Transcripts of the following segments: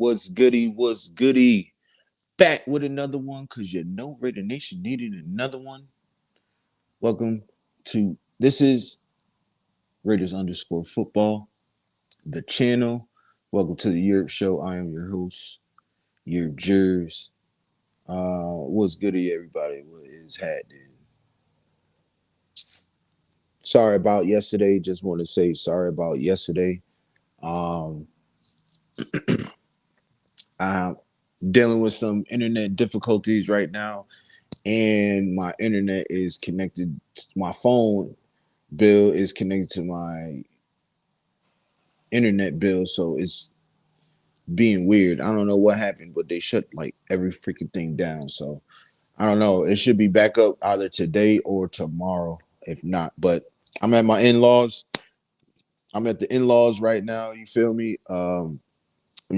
What's goody? What's goody? Back with another one because Raider Nation needed another one. Welcome to this is Raiders underscore football, the channel. Welcome to the Yurp Show. I am your host, your Jers. What's goody, everybody? What is happening? Sorry about yesterday. Just want to say sorry about yesterday. Um, I'm dealing with some internet difficulties right now, and my internet is connected. My phone bill is connected to my internet bill, so it's being weird. I don't know what happened, but they shut like every freaking thing down. So I don't know. It should be back up either today or tomorrow, if not. But I'm at my in-laws. I'm at the in-laws right now. You feel me? I'm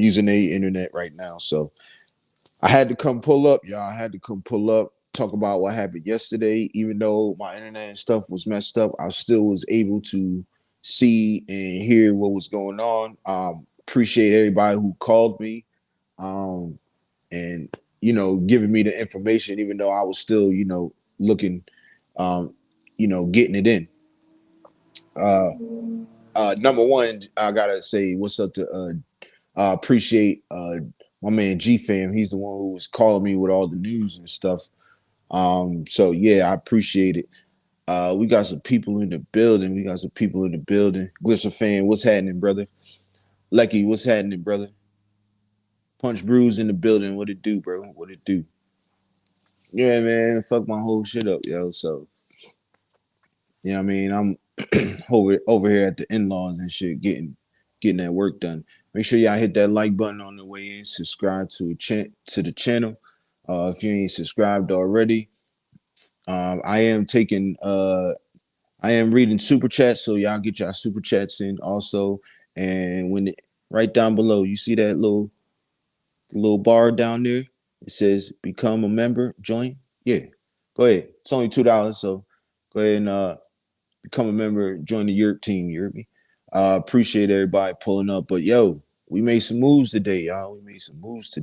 using the internet right now, so I had to come pull up, y'all. I had to come pull up, talk about what happened yesterday. Even though my internet and stuff was messed up, I still was able to see and hear what was going on. Appreciate everybody who called me, and giving me the information, even though I was still, looking, getting it in. Number one, I gotta say what's up to appreciate my man G Fam. He's the one who was calling me with all the news and stuff. So yeah, I appreciate it. We got some people in the building. Glisser fan, what's happening, brother? Lecky, what's happening, brother? Punch Brews in the building. What it do, bro? What it do? Yeah, man. Fuck my whole shit up, yo. So, I mean? I'm over here at the in-laws and shit, getting that work done. Make sure y'all hit that like button on the way in. Subscribe to the channel. If you ain't subscribed already, I am reading super chats, so y'all get y'all super chats in also. And right down below, you see that little bar down there? It says become a member, join. Yeah, go ahead. It's only $2, so go ahead and become a member, join the Yurp team. You hear me? Appreciate everybody pulling up. But yo, we made some moves today, y'all. We made some moves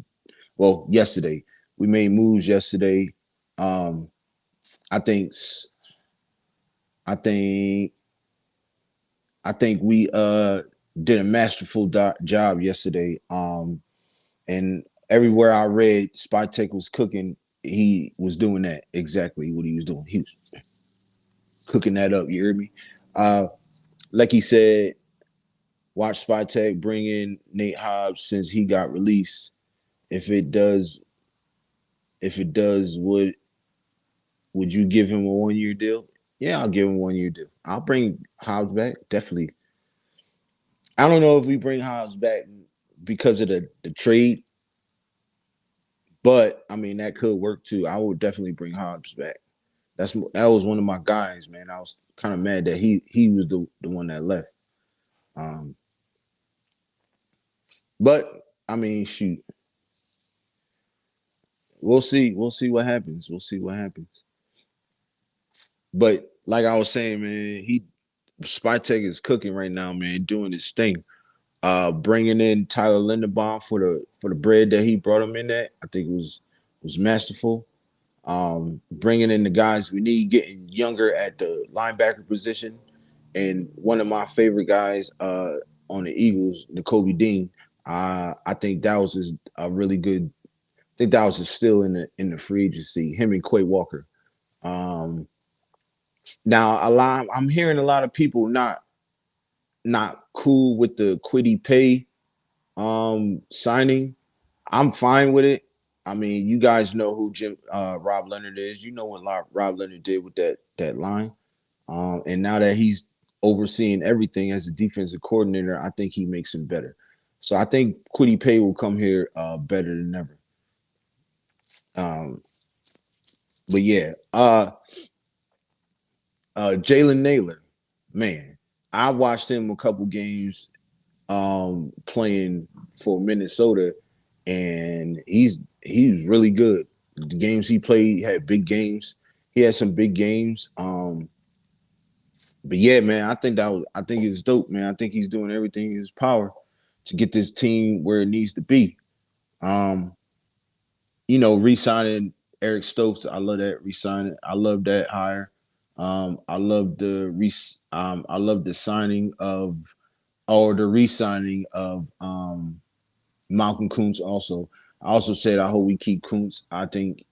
yesterday. We made moves yesterday. Um, I think I think I think we did a masterful job yesterday. And everywhere I read Spytek was cooking, he was doing that exactly what he was doing. He was cooking that up. You hear me? Like he said, watch Spytek bring in Nate Hobbs since he got released. If it does, would you give him a 1 year deal? Yeah, I'll give him a 1 year deal. I'll bring Hobbs back, definitely. I don't know if we bring Hobbs back because of the trade, but I mean that could work too. I would definitely bring Hobbs back. That was one of my guys, man. I was kind of mad that he was the one that left. Um, but I mean, shoot, we'll see. We'll see what happens. We'll see what happens. But like I was saying, man, Spytek is cooking right now, man, doing his thing. Bringing in Tyler Linderbaum for the bread that he brought him in at, I think was masterful. Bringing in the guys we need, getting younger at the linebacker position, and one of my favorite guys on the Eagles, Nakobe Dean. I think that was a really good. I think that was still in the free agency. Him and Quay Walker. Um, Now I'm hearing a lot of people not cool with the Quiddy Pay signing. I'm fine with it. I mean, you guys know who Rob Leonard is. You know what Rob Leonard did with that line. And now that he's overseeing everything as a defensive coordinator, I think he makes him better. So I think Quiddy Pay will come here better than ever. Um, but yeah, Jalen Naylor, man, I watched him a couple games playing for Minnesota, and he's really good. The games he played, he had big games. He had some big games. But yeah, man, I think it's dope, man. I think he's doing everything in his power to get this team where it needs to be. Um, re-signing Eric Stokes. I love that re-signing. I love that hire. I love the signing of or the re-signing of Malcolm Kuntz also. I also said I hope we keep Kuntz. I think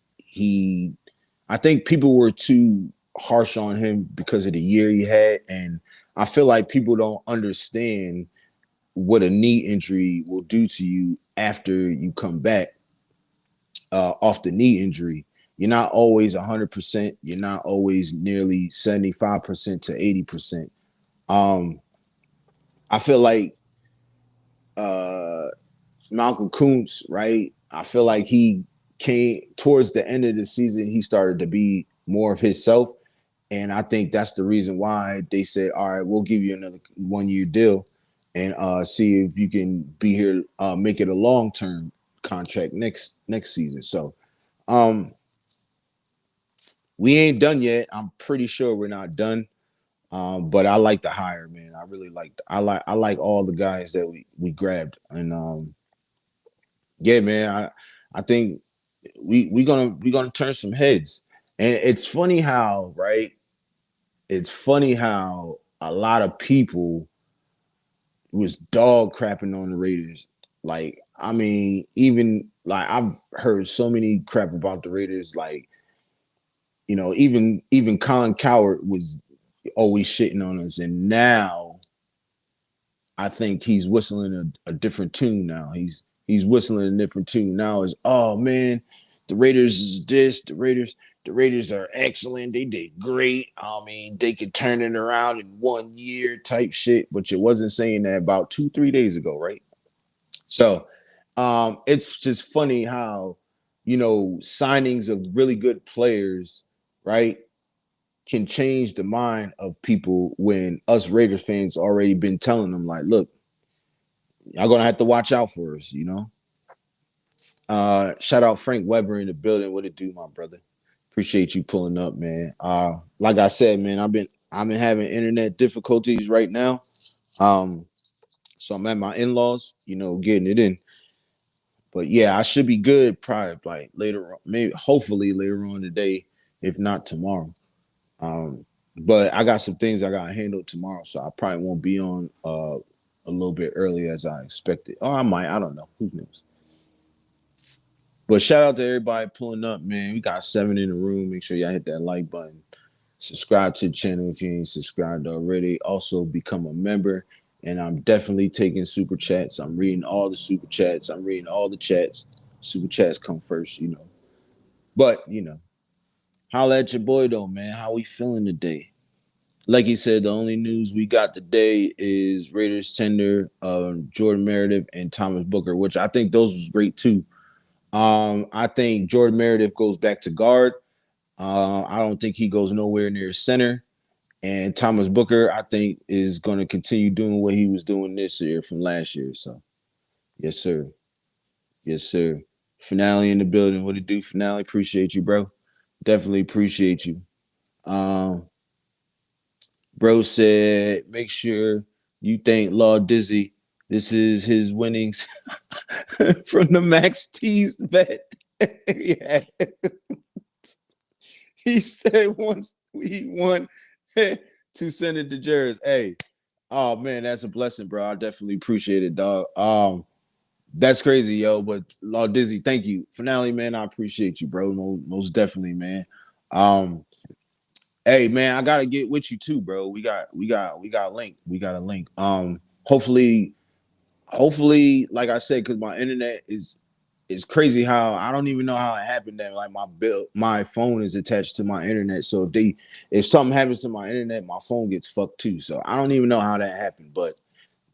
people were too harsh on him because of the year he had, and I feel like people don't understand what a knee injury will do to you after you come back off the knee injury. You're not always 100%. You're not always nearly 75% to 80%. Um, I feel like uh, Malcolm Kuntz, right? I feel like he came towards the end of the season, he started to be more of himself. And I think that's the reason why they said, all right, we'll give you another 1 year deal and see if you can be here, make it a long-term contract next season. So we ain't done yet. I'm pretty sure we're not done. But I like the hire, man. I really I like all the guys that we grabbed. And yeah, man, I think we gonna turn some heads. And it's funny how, right? It's funny how a lot of people was dog crapping on the Raiders. Like, I mean, even like I've heard so many crap about the Raiders. Like, even Colin Coward was always shitting on us, and now I think he's whistling a different tune. Now he's whistling a different tune. Now is, oh man, the Raiders is this. The Raiders are excellent. They did great. I mean, they could turn it around in 1 year type shit. But you wasn't saying that about 2-3 days ago, right? So it's just funny how, signings of really good players, right, can change the mind of people when us Raiders fans already been telling them, like, look, y'all gonna have to watch out for us. Shout out Frank Weber in the building. What it do, my brother? Appreciate you pulling up, man. Like I said, man, I've been having internet difficulties right now. Um, so I'm at my in-laws, getting it in. But yeah, I should be good probably like later on, maybe hopefully later on today, if not tomorrow. Um, but I got some things I gotta handle tomorrow, so I probably won't be on a little bit early as I expected. Or I might, I don't know. Who knows? But shout out to everybody pulling up, man. We got 7 in the room. Make sure y'all hit that like button. Subscribe to the channel if you ain't subscribed already. Also become a member. And I'm definitely taking super chats. I'm reading all the super chats. I'm reading all the chats. Super chats come first. But, holla at your boy though, man. How we feeling today? Like he said, the only news we got today is Raiders tender Jordan Meredith and Thomas Booker, which I think those was great too. I think Jordan Meredith goes back to guard. I don't think he goes nowhere near center. And Thomas Booker, I think, is going to continue doing what he was doing this year from last year. So, yes, sir. Yes, sir. Finale in the building. What it do, Finale? Appreciate you, bro. Definitely appreciate you. Um, Bro said, make sure you thank Law Dizzy. This is his winnings from the Max T's bet. Yeah. He said once we won to send it to Jairus. Hey, oh man, that's a blessing, bro. I definitely appreciate it, dog. That's crazy, yo. But Law Dizzy, thank you. Finale, man, I appreciate you, bro. Most definitely, man. Um, Hey man, I gotta get with you too, bro. We got a link. We got a link. Hopefully, like I said, because my internet is crazy how I don't even know how it happened that like my phone is attached to my internet. So if something happens to my internet, my phone gets fucked too. So I don't even know how that happened, but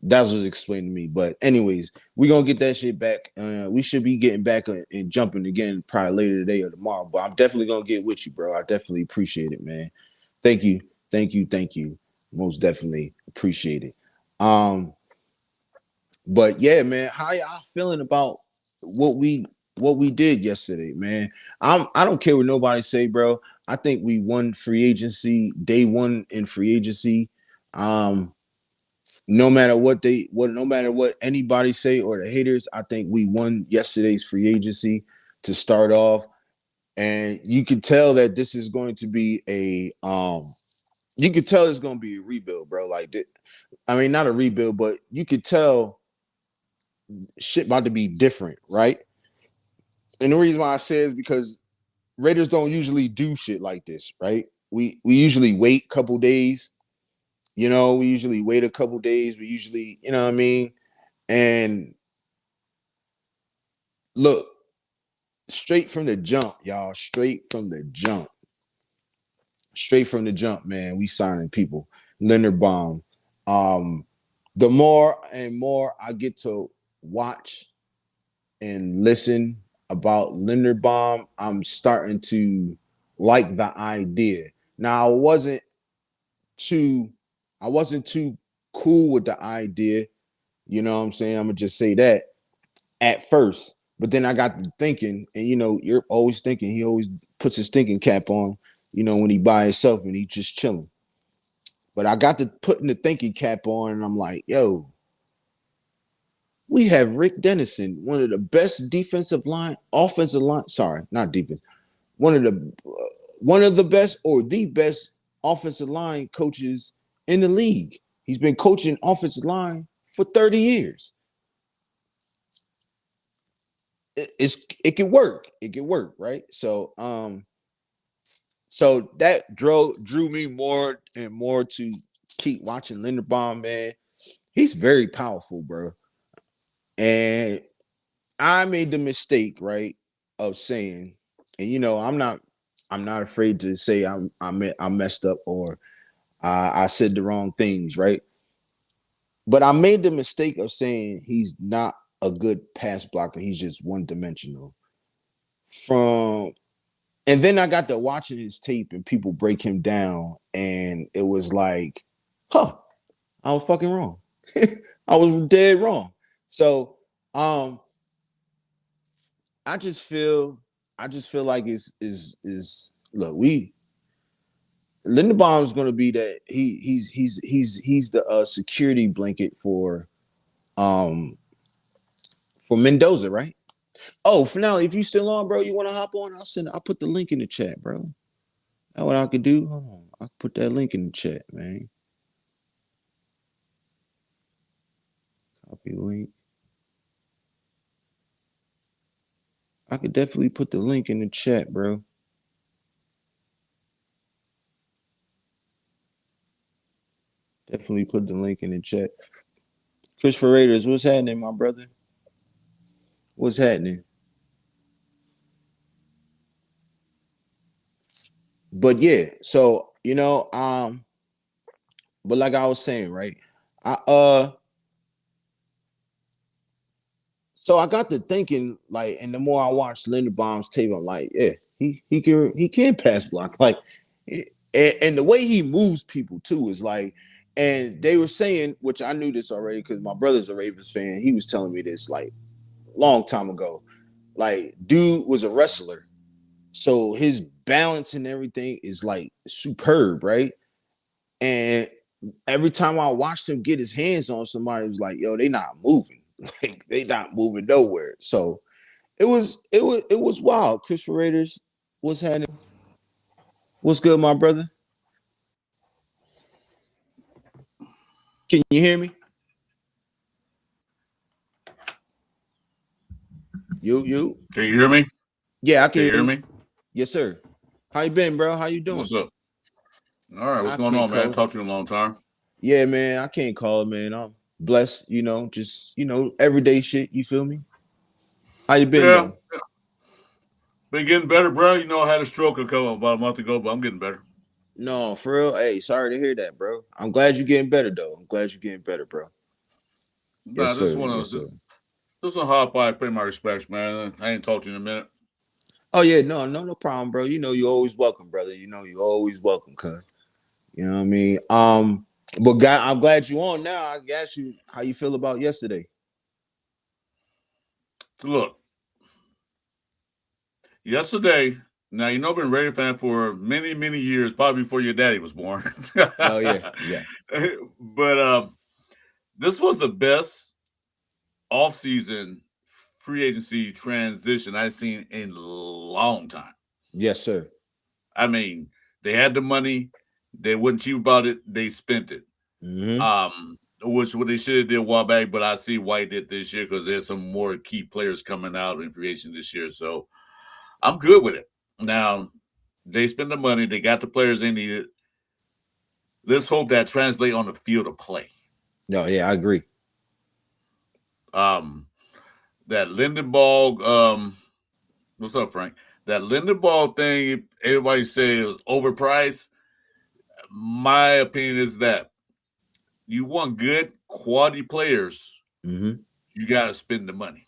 that's what's explained to me. But anyways, we gonna get that shit back. We should be getting back and jumping again probably later today or tomorrow. But I'm definitely gonna get with you, bro. I definitely appreciate it, man. Thank you, thank you, thank you. Most definitely appreciate it. Um, but yeah, man, how y'all feeling about what we did yesterday, man? I don't care what nobody say, bro. I think we won free agency, day one in free agency. Um, no matter what anybody say or the haters, I think we won yesterday's free agency to start off. And you can tell that this is going to be you could tell it's going to be a rebuild, bro. Like, I mean, not a rebuild, but you could tell shit about to be different, right? And the reason why I say is because Raiders don't usually do shit like this, right? We usually wait a couple days. You know, we usually wait a couple days. We usually, you know what I mean? And look, straight from the jump, y'all. Straight from the jump. Straight from the jump, man. We signing people. Leonard Baum. The more and more I get to watch and listen about Leonard Baum, I'm starting to like the idea. Now, too I wasn't too cool with the idea. You know what I'm saying? I'm gonna just say that at first. But then I got to thinking, and you're always thinking, he always puts his thinking cap on, when he by himself and he just chilling. But I got to putting the thinking cap on, and I'm like, yo, we have Rick Dennison, one of the best offensive line, sorry, not defense, one of the best or the best offensive line coaches in the league. He's been coaching offensive line for 30 years. It can work. It can work, right? So that drew me more and more to keep watching Linderbaum, man. He's very powerful, bro. And I made the mistake, right, of saying, and I'm not afraid to say I messed up or I said the wrong things, right? But I made the mistake of saying he's not a good pass blocker. He's just one dimensional. And then I got to watching his tape and people break him down, and it was like, huh, I was fucking wrong. I was dead wrong. So I just feel like is look, Linderbaum is going to be that he's the security blanket for Mendoza, right? Oh, Finale, if you still on, bro, you want to hop on? I'll put the link in the chat, bro. That's what I could do. Hold on. I'll put that link in the chat, man. Copy link. I could definitely put the link in the chat, bro. Definitely put the link in the chat. Christopher Raiders, what's happening, my brother? What's happening? But yeah, so but like I was saying, right? I So I got to thinking, like, and the more I watched Linderbaum's tape, I'm like, yeah, he can pass block, like, and the way he moves people too is like, and they were saying, which I knew this already because my brother's a Ravens fan. He was telling me this like long time ago. Like, dude was a wrestler, so his balance and everything is like superb, right? And every time I watched him get his hands on somebody, it was like, yo, they not moving. Like, they not moving nowhere. So it was wild. Chris Raiders, what's happening? What's good, my brother? Can you hear me? You? Can you hear me? Yeah, I Can can you hear hear you. me? Yes, sir. How you been, bro? How you doing? What's up? All right, what's I going can't on, man? call it. Talked to you in a long time. Yeah, man, I can't call it, man. I'm blessed, just everyday shit. You feel me? How you been Yeah, though? been getting better, bro. I had a stroke about a month ago, but I'm getting better. No, for real. Hey, sorry to hear that, bro. I'm glad you're getting better though. I'm glad you're getting better, bro. Yes, Nah, sir. Yes, sir. this one hop by, pay my respects, man. I ain't talked to you in a minute. Oh yeah, no problem, bro. You're always welcome, brother. You're always welcome, cuz. You know what I mean? But God, I'm glad you on now. I asked you how you feel about yesterday. Look, yesterday, now I've been a Raider fan for many, many years, probably before your daddy was born. Oh yeah, yeah. but this was the best offseason free agency transition I've seen in a long time. Yes, sir. I mean, they had the money, they wasn't cheap about it, they spent it. Mm-hmm. Which what they should have did a while back, but I see why they did this year because there's some more key players coming out in free agency this year. So I'm good with it. Now they spent the money, they got the players they needed. Let's hope that translate on the field of play. No, yeah, I agree. Um, that Lindenball, what's up, Frank? That Lindenball thing, everybody says overpriced. My opinion is that you want good quality players, Mm-hmm. you got to spend the money.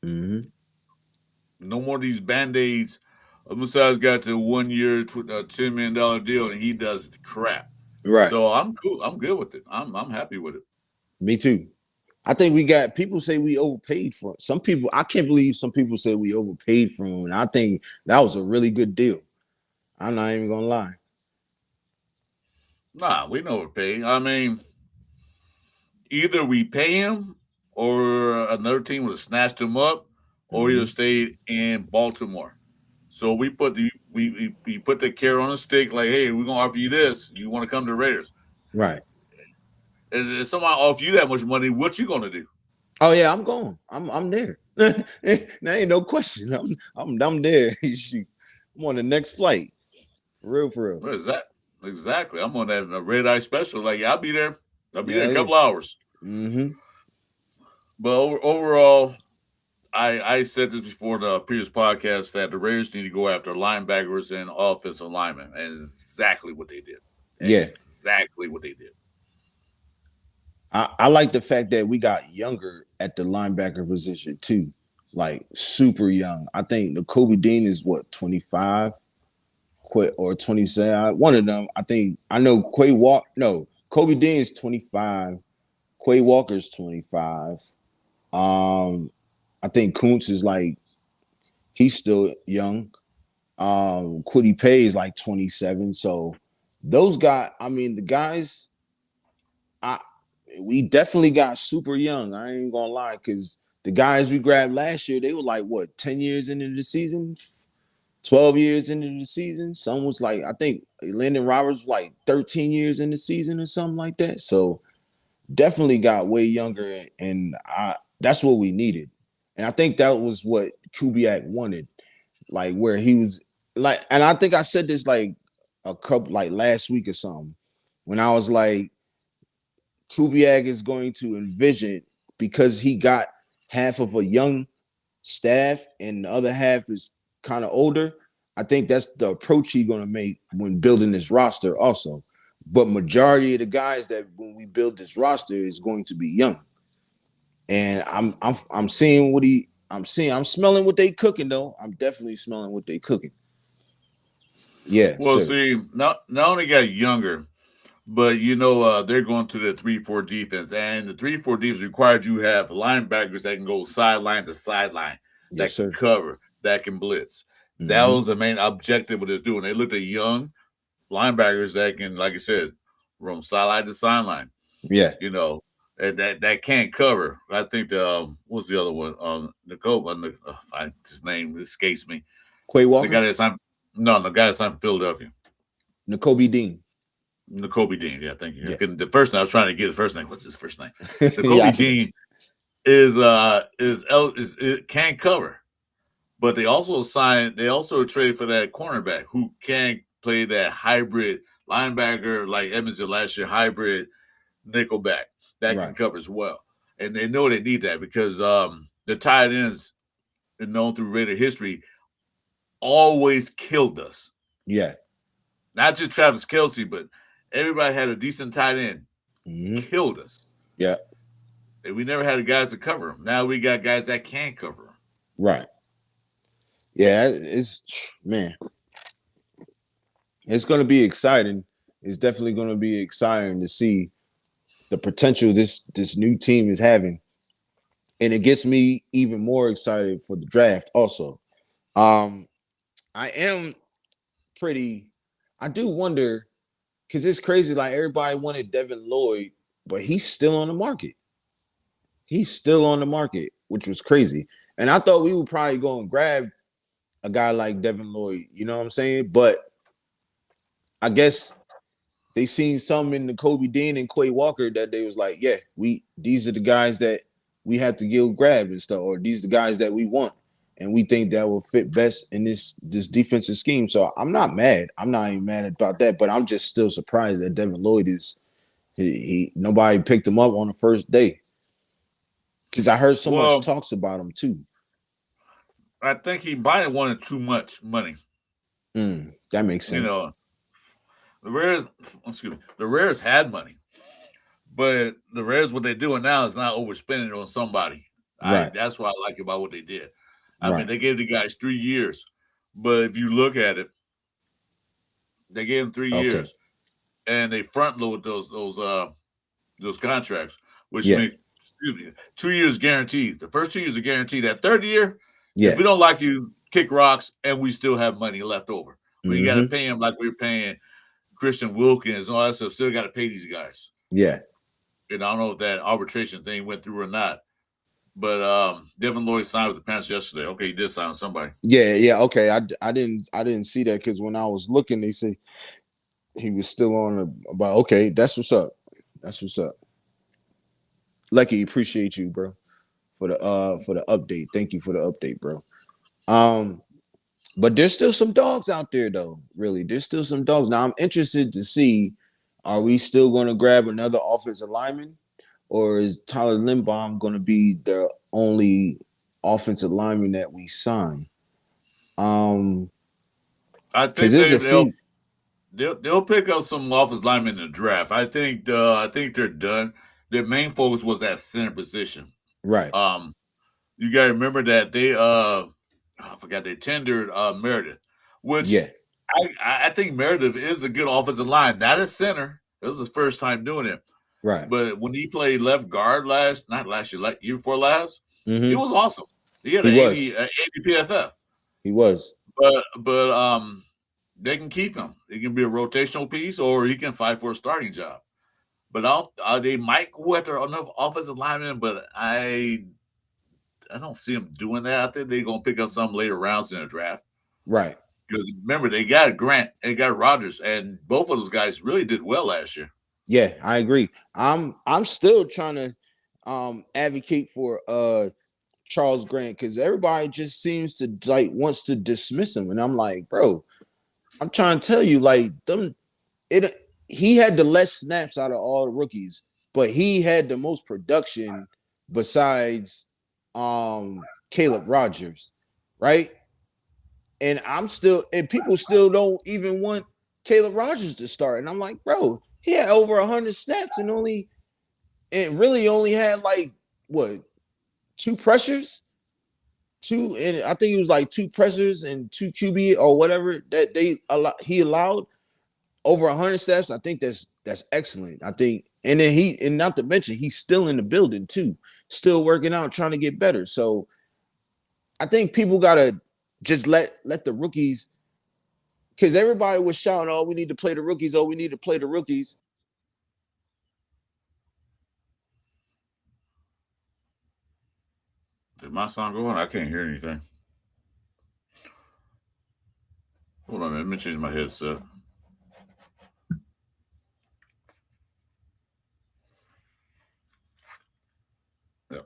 Mm-hmm. No more of these band-aids. Masai's got the 1 year, $10 million deal, and he does the crap. Right. So I'm cool. I'm good with it. I'm happy with it. Me too. I think we got people say we overpaid for it. Some people. I can't believe some people say we overpaid for him. And I think that was a really good deal. I'm not even gonna lie. Nah, we know we're paying. I mean, either we pay him or another team would have snatched him up, or he'll Mm-hmm. stayed in Baltimore. So we put the carrot on the stick, like, hey, we're gonna offer you this. You want to come to the Raiders? Right. And if somebody offer you that much money, what you gonna do? Oh yeah, I'm going. I'm there. There ain't no question. I'm there. Shoot. I'm on the next flight. For real, for real. What is that? Exactly. I'm on that red eye special. Like, yeah, I'll be there. I'll be there in Yeah, a yeah. couple hours. Mm-hmm. But overall, I said this before in the previous podcast that the Raiders need to go after linebackers and offensive linemen, and exactly what they did. Yeah. Exactly what they did. I like the fact that we got younger at the linebacker position too. Like super young. I think the Kobe Dean is what 25 or 27. One of them. I think I know Quay Walk. No, Kobe Dean is 25. Quay Walker's 25. I think Kuntz is like he's still young. Quiddy Pay is like 27. So those guys, I mean, the guys, I we definitely got super young. I ain't gonna lie, because the guys we grabbed last year, they were like what 10 years into the season, 12 years into the season. Some was like, I think Landon Roberts was like 13 years in the season or something like that. So definitely got way younger, and that's what we needed. And I think that was what Kubiak wanted, like where he was like, and I think I said this like a couple like last week or something when I was like, Kubiak is going to envision because he got half of a young staff and the other half is kind of older. I think that's the approach he's going to make when building this roster also. But majority of the guys that when we build this roster is going to be young. And I'm seeing what I'm smelling what they cooking though. I'm definitely smelling what they cooking. Yeah, Well, sir. see, not only got younger, but they're going to the 3-4 defense, and the 3-4 defense required you have linebackers that can go sideline to sideline, Yes, that can sir. cover, that can blitz. That Mm-hmm. was the main objective of this doing. They looked at young linebackers that can, like I said, roam sideline to sideline. Yeah. You know, and that can't cover. I think the what's the other one? His name escapes me. Quay The guy Walker, that's on, no, the guy that's on Philadelphia. Nicobe Dean. Kobe Dean, yeah, thank you. Yeah. The first name I was trying to get his first name. What's his first name? The Yeah, I Kobe can't. Dean is it can't cover, but they also trade for that cornerback who can play that hybrid linebacker like Evans did last year, hybrid nickelback that can Right. cover as well. And they know they need that because the tight ends, known through Raider history, always killed us. Yeah. Not just Travis Kelsey, but everybody had a decent tight end. Mm-hmm. Killed us. Yeah. And we never had the guys to cover them. Now we got guys that can cover them. Right. Yeah. It's man. It's gonna be exciting. It's definitely gonna be exciting to see the potential this new team is having. And it gets me even more excited for the draft also. Um, I am pretty I do wonder because it's crazy. Like everybody wanted Devin Lloyd, but he's still on the market. He's still on the market, which was crazy. And I thought we would probably go and grab a guy like Devin Lloyd. You know what I'm saying? But I guess they seen something in the Kobe Dean and Quay Walker that they was like, yeah, these are the guys that we have to get grabbed and stuff, or these are the guys that we want, and we think that will fit best in this defensive scheme. So I'm not mad. I'm not even mad about that, but I'm just still surprised that Devin Lloyd is he nobody picked him up on the first day. Because I heard so much talks about him too. I think he might have wanted too much money. That makes sense. You know, the Rares had money, but the Rares, what they're doing now is not overspending on somebody. Right. That's what I like about what they did. I mean, they gave the guys 3 years, but if you look at it, they gave them 3 years, and they front load those contracts, which make 2 years guaranteed. The first 2 years are guaranteed. That third year, if we don't like you, kick rocks, and we still have money left over. We got to pay him like we're paying Christian Wilkins and all that stuff. Still got to pay these guys. Yeah. And I don't know if that arbitration thing went through or not. But Devin Lloyd signed with the Panthers yesterday. Okay, he did sign with somebody. Yeah. Okay, I didn't see that because when I was looking, they said he was still on. About okay, that's what's up. That's what's up. Lucky, appreciate you, bro, for the update. Thank you for the update, bro. But there's still some dogs out there, though. Really, there's still some dogs. Now I'm interested to see: are we still going to grab another offensive lineman? Or is Tyler Linbaum going to be the only offensive lineman that we sign? I think they'll pick up some offensive linemen in the draft. I think they're done. Their main focus was that center position. Right. You got to remember that I forgot they tendered Meredith, which I think Meredith is a good offensive line, not a center. This is his first time doing it. Right. But when he played left guard year before last, he was awesome. He had an 80 PFF. He was. But they can keep him. He can be a rotational piece, or he can fight for a starting job. But they might go after enough offensive linemen, but I don't see him doing that. I think they're gonna pick up some later rounds in the draft. Right. Because remember, they got Grant, they got Rogers, and both of those guys really did well last year. Yeah, I agree. I'm still trying to advocate for Charles Grant because everybody just seems to wants to dismiss him, and I'm like, bro, I'm trying to tell you, he had the less snaps out of all the rookies, but he had the most production besides Caleb Rogers, right? And people still don't even want Caleb Rogers to start, and I'm like, bro. He had over 100 snaps and really only had 2 pressures, and I think it was 2 pressures and 2 QB or whatever that he allowed over 100 snaps. I think that's excellent. I think, and then and not to mention he's still in the building too, still working out, trying to get better. So I think people gotta just let the rookies. Because everybody was shouting, oh, we need to play the rookies. Oh, we need to play the rookies. Did my song go on? I can't hear anything. Hold on a minute. Let me change my headset. Yep.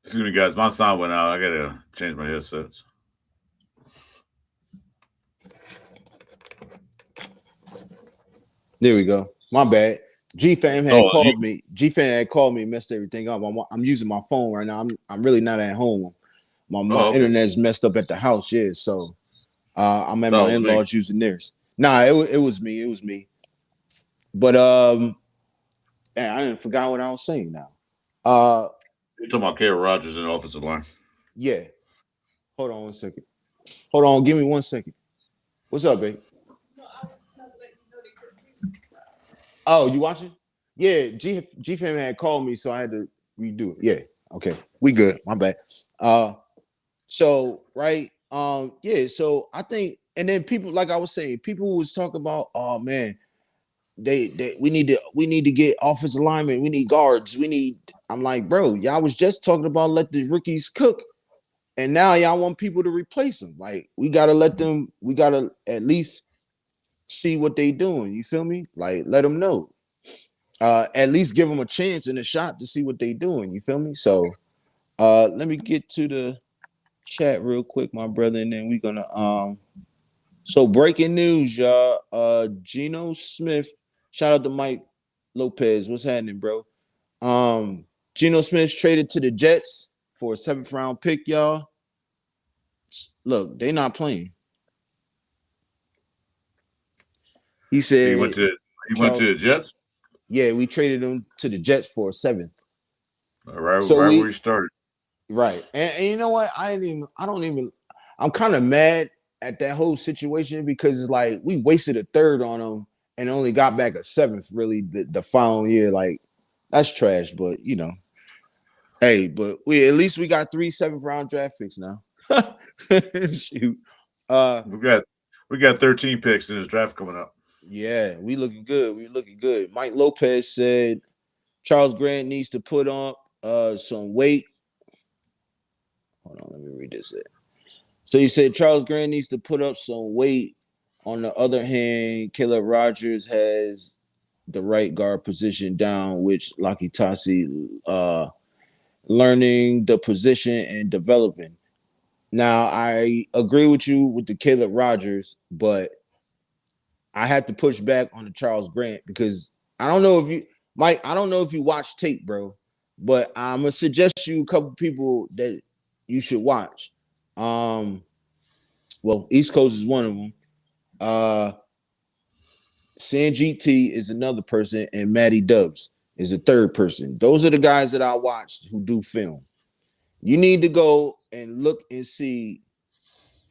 Excuse me, guys. My sound went out. I gotta change my headsets. There we go. My bad. G-Fam had called me. G-Fam had called me, messed everything up. I'm using my phone right now. I'm really not at home. My internet's messed up at the house. Yeah, so I'm at my in-laws using theirs. Nah, it was me. It was me. But man, I didn't forgot what I was saying now. You're talking about Caleb Rogers in the offensive line. Yeah. Hold on 1 second. Hold on. Give me 1 second. What's up, babe? Oh, you watching? Yeah, G-Fam had called me, so I had to redo it. Yeah, Okay, we good. My bad. So right, yeah. So I think, and then people, like I was saying, people was talking about, oh man, they we need to get offensive linemen, we need guards, we need. I'm like, bro, y'all was just talking about let the rookies cook, and now y'all want people to replace them. Like we gotta let them, we gotta at least see what they doing. You feel me? Like let them know. At least give them a chance and a shot to see what they doing. You feel me? So let me get to the chat real quick, my brother, and then we're gonna so breaking news, y'all. Geno Smith, shout out to Mike Lopez. What's happening, bro? Geno Smith traded to the Jets for a 7th round pick, y'all. Look, they not playing. He He said went to Charles, the Jets. yeah, we traded him to the Jets for a 7th. Right So where we he started. right. And you know what? I'm kind of mad at that whole situation because it's like we wasted a 3rd on him and only got back a 7th really the following year. Like that's trash, but you know. Hey, but we at least we got 3 7th round draft picks now. Shoot. We got 13 picks in this draft coming up. Yeah, we looking good. We looking good. Mike Lopez said Charles Grant needs to put on some weight. Hold on, let me read this. So he said Charles Grant needs to put up some weight. On the other hand, Caleb Rogers has the right guard position down, which Lucky Tassi learning the position and developing. Now, I agree with you with the Caleb Rogers, but I have to push back on the Charles Grant because I don't know if you, Mike, I don't know if you watch tape, bro, but I'm gonna suggest you a couple people that you should watch. Well, East Coast is one of them. Sanjit T is another person, and Matty Dubs is a third person. Those are the guys that I watched who do film. You need to go and look and see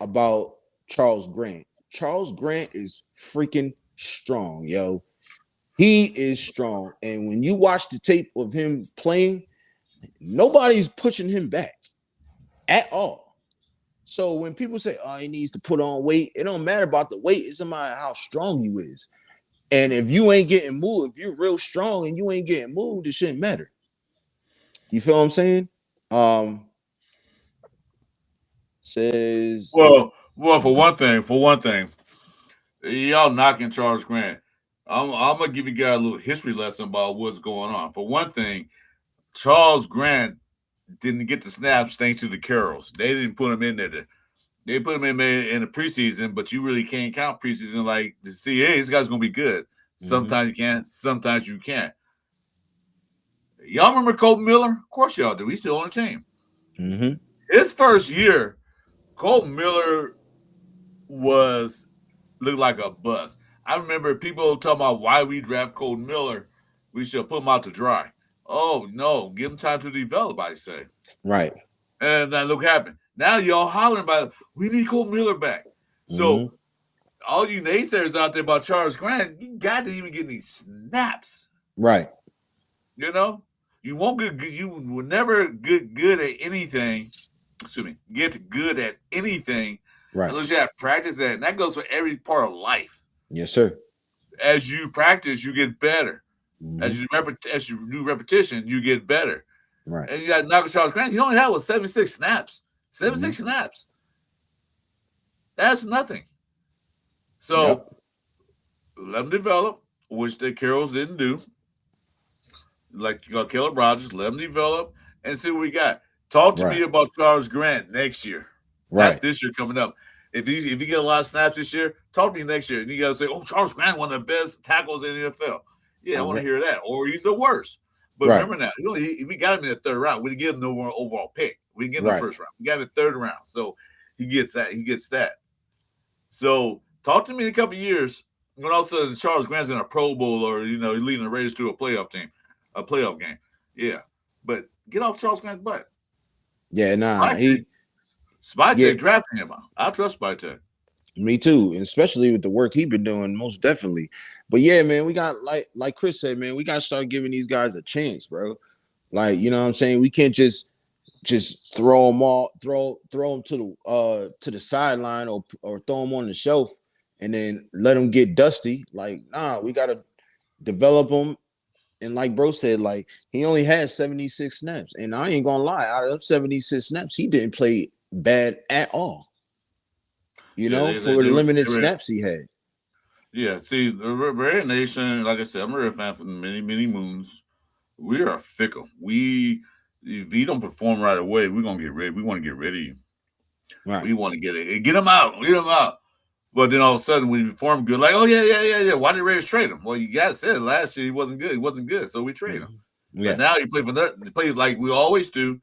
about Charles Grant. Charles Grant is freaking strong, yo. He is strong. And when you watch the tape of him playing, nobody's pushing him back at all. So when people say, oh, he needs to put on weight, it don't matter about the weight. It's about how strong you is. And if you ain't getting moved, if you're real strong and you ain't getting moved, it shouldn't matter. You feel what I'm saying? Says Well, for one thing, y'all knocking Charles Grant. I'm gonna give you guys a little history lesson about what's going on. For one thing, Charles Grant didn't get the snaps thanks to the Carrolls. They didn't put him in there. They put him in the preseason, but you really can't count preseason like to see, hey, this guy's gonna be good. Sometimes you can, sometimes you can't. Y'all remember Colton Miller? Of course y'all do. He's still on the team. His first year, Colton Miller looked like a bust. I remember people talking about why we draft Colton Miller. We should put him out to dry. Oh no, give him time to develop, I say. right. And then look what happened. Now y'all hollering about we need Colton Miller back. So all you naysayers out there about Charles Grant, you got to even get any snaps. Right. You know? You won't get good, you will never get good at anything. Excuse me, get good at anything unless you have practice at it. And that goes for every part of life. Yes, sir. As you practice, you get better. As you do repetition, you get better. Right. And you got knock Charles Grant. You only have 76 snaps. 76 snaps. That's nothing. So let them develop, which the Carrolls didn't do. Like you got Caleb Rogers, let them develop and see what we got. Talk to me about Charles Grant next year. Not this year coming up. If you get a lot of snaps this year, talk to me next year. And you gotta say, oh, Charles Grant, one of the best tackles in the NFL. Yeah, I want to hear that. Or he's the worst. But remember now, we got him in the 3rd round. We didn't give him no overall pick. We didn't get him in the 1st round. We got him in the 3rd round. So he gets that. He gets that. So talk to me in a couple of years when all of a sudden Charles Grant's in a Pro Bowl or he's leading the Raiders to a playoff game. Yeah. But get off Charles Grant's butt. Yeah, nah. Spytek drafting him. I trust Spytek. Me too, and especially with the work he been doing, most definitely. But yeah, man, we got like Chris said, man, we got to start giving these guys a chance, bro. Like, you know what I'm saying? We can't just just throw them to the sideline or throw them on the shelf and then let them get dusty. Like, nah, we gotta develop them. And like bro said, like he only had 76 snaps, and I ain't gonna lie, out of those 76 snaps, he didn't play bad at all. You Yeah, know, for the limited they were. snaps he had. Yeah, see, the RaiderNation, like I said, I'm a Raider fan for many, many moons. We are fickle. If you don't perform right away, we're gonna get ready. We want to get rid of you. Right. We want to get him out, get him out. But then all of a sudden, when you perform good, like, oh yeah. Why did Raiders trade him? Well, you guys said last year he wasn't good. He wasn't good, so we trade him. Yeah. But now he plays for that. He plays like we always do.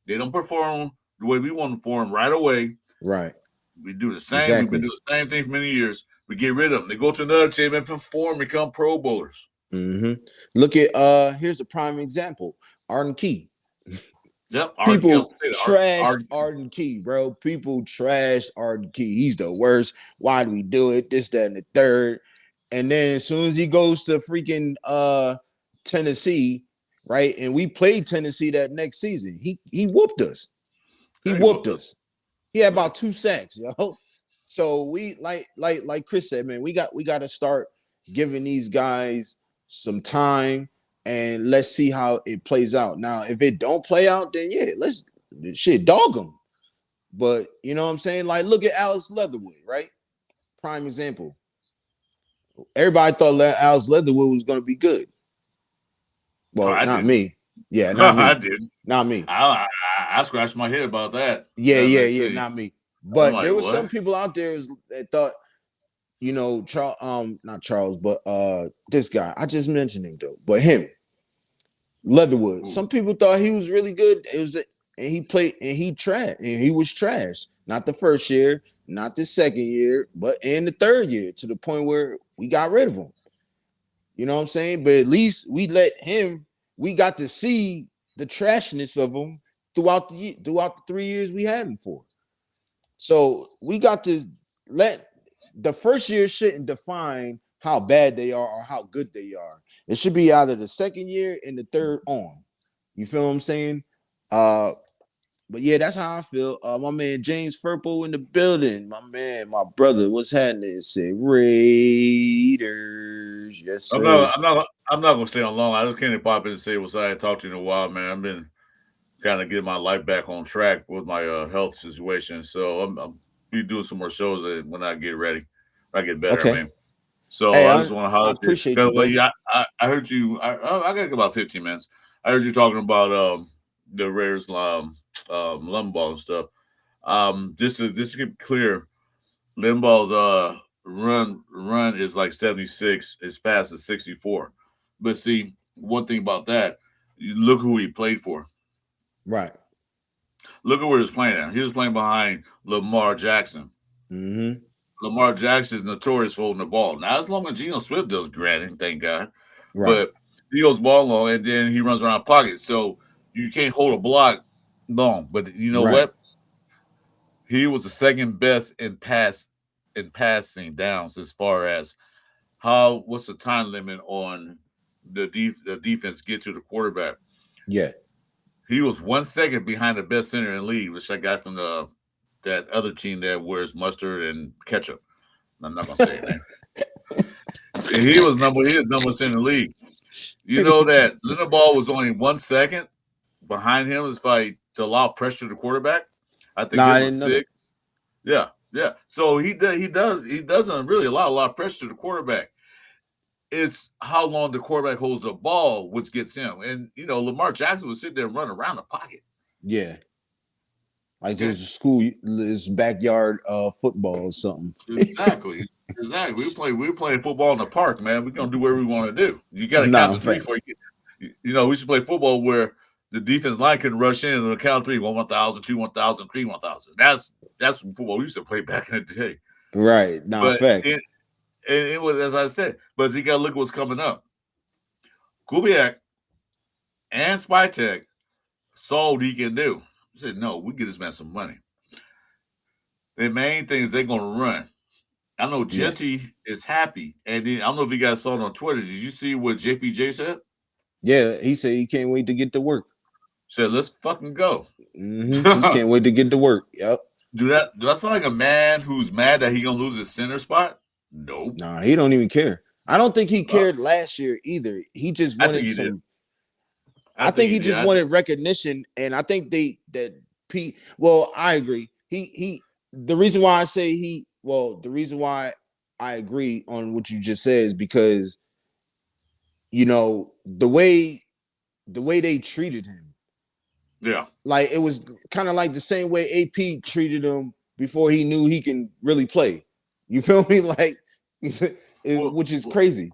They don't perform the way we want to perform right away. Right. We do the same. Exactly. We've been doing the same thing for many years. We get rid of them. They go to another team and perform, become Pro Bowlers. Mm-hmm. Look at here's a prime example. Arden Key. Yep. People trashed Arden Key, bro. People trashed Arden Key. He's the worst. Why do we do it? This, that, and the third. And then as soon as he goes to freaking Tennessee, right? And we played Tennessee that next season. He whooped us. He whooped us. He had about 2 sacks, yo. So we like Chris said, man, we got to start giving these guys some time and let's see how it plays out. Now, if it don't play out, then yeah, let's dog them. But you know what I'm saying? Like, look at Alex Leatherwood, right? Prime example. Everybody thought Alex Leatherwood was going to be good. Well, not me. Yeah, not me. I didn't. Not me. I scratched my head about that. Yeah, not me. But like, there was some people out there that thought, you know, not Charles, but this guy. I just mentioned him though, but him, Leatherwood. Ooh. Some people thought he was really good. And he played and he was trash. Not the first year, not the second year, but in the third year, to the point where we got rid of him. You know what I'm saying? But at least we got to see the trashness of him throughout the 3 years we had him for. So we got to let the first year shouldn't define how bad they are or how good they are. It should be either the second year and the third on. You feel what I'm saying? But yeah, that's how I feel. My man James Furpo in the building. My man, my brother, what's happening? Say Raiders. Yes, sir. I'm not gonna stay on long. I just came to pop in and say what's I hadn't talked to you in a while, man. I've been kind of getting my life back on track with my health situation. So I'm be doing some more shows when I get ready. When I get better, okay. man. So hey, I just want to holler. I appreciate you. Well, yeah, I heard you. I got about 15 minutes. I heard you talking about the Raiders Limball and stuff. Just to get clear, Limball's run is like 76, as fast as 64. But see, one thing about that, you look who he played for. Right. Look at where he was playing at. He was playing behind Lamar Jackson. Mm-hmm. Lamar Jackson is notorious for holding the ball. Now, as long as Geno Swift does granted, thank God. Right. But he goes ball long, and then he runs around pocket. So you can't hold a block long. But you know what? He was the second best in passing downs as far as what's the time limit on the defense get to the quarterback. Yeah. He was 1 second behind the best center in the league, which I got from that other team that wears mustard and ketchup. I'm not gonna say it, man. He was number center in the league. You know that Leonard Ball was only 1 second behind him as to allow pressure to the quarterback. I think I didn't know that. Yeah. So he doesn't really allow a lot of pressure to the quarterback. It's how long the quarterback holds the ball, which gets him. And you know, Lamar Jackson would sit there and run around the pocket. Yeah. Like there's this backyard football or something. Exactly. We were playing football in the park, man. We're gonna do whatever we want to do. You got to count to three before you know. We used to play football where the defense line couldn't rush in and the count 3, 1,000, 2, 1,000, 3, 1,000. That's football we used to play back in the day. Right. Facts. It was, as I said, but you got to look at what's coming up. Kubiak and Spytek saw what he can do. He said, no, we get this man some money. The main thing is they're going to run. I know Genty is happy. And then, I don't know if you guys saw it on Twitter. Did you see what JPJ said? Yeah, he said he can't wait to get to work. Said, let's fucking go. He can't wait to get to work. Yep. Do that sound like a man who's mad that he gonna lose his center spot? Nope. Nah, he don't even care. I don't think he Uh, cared last year either. He just I think wanted he did. some. I think he just I wanted recognition, and I think Pete. Well, I agree. He. The reason why I say he. Well, the reason why I agree on what you just said is because the way they treated him. Yeah. Like it was kind of like the same way AP treated him before he knew he can really play. You feel me? Like, Well, which is crazy.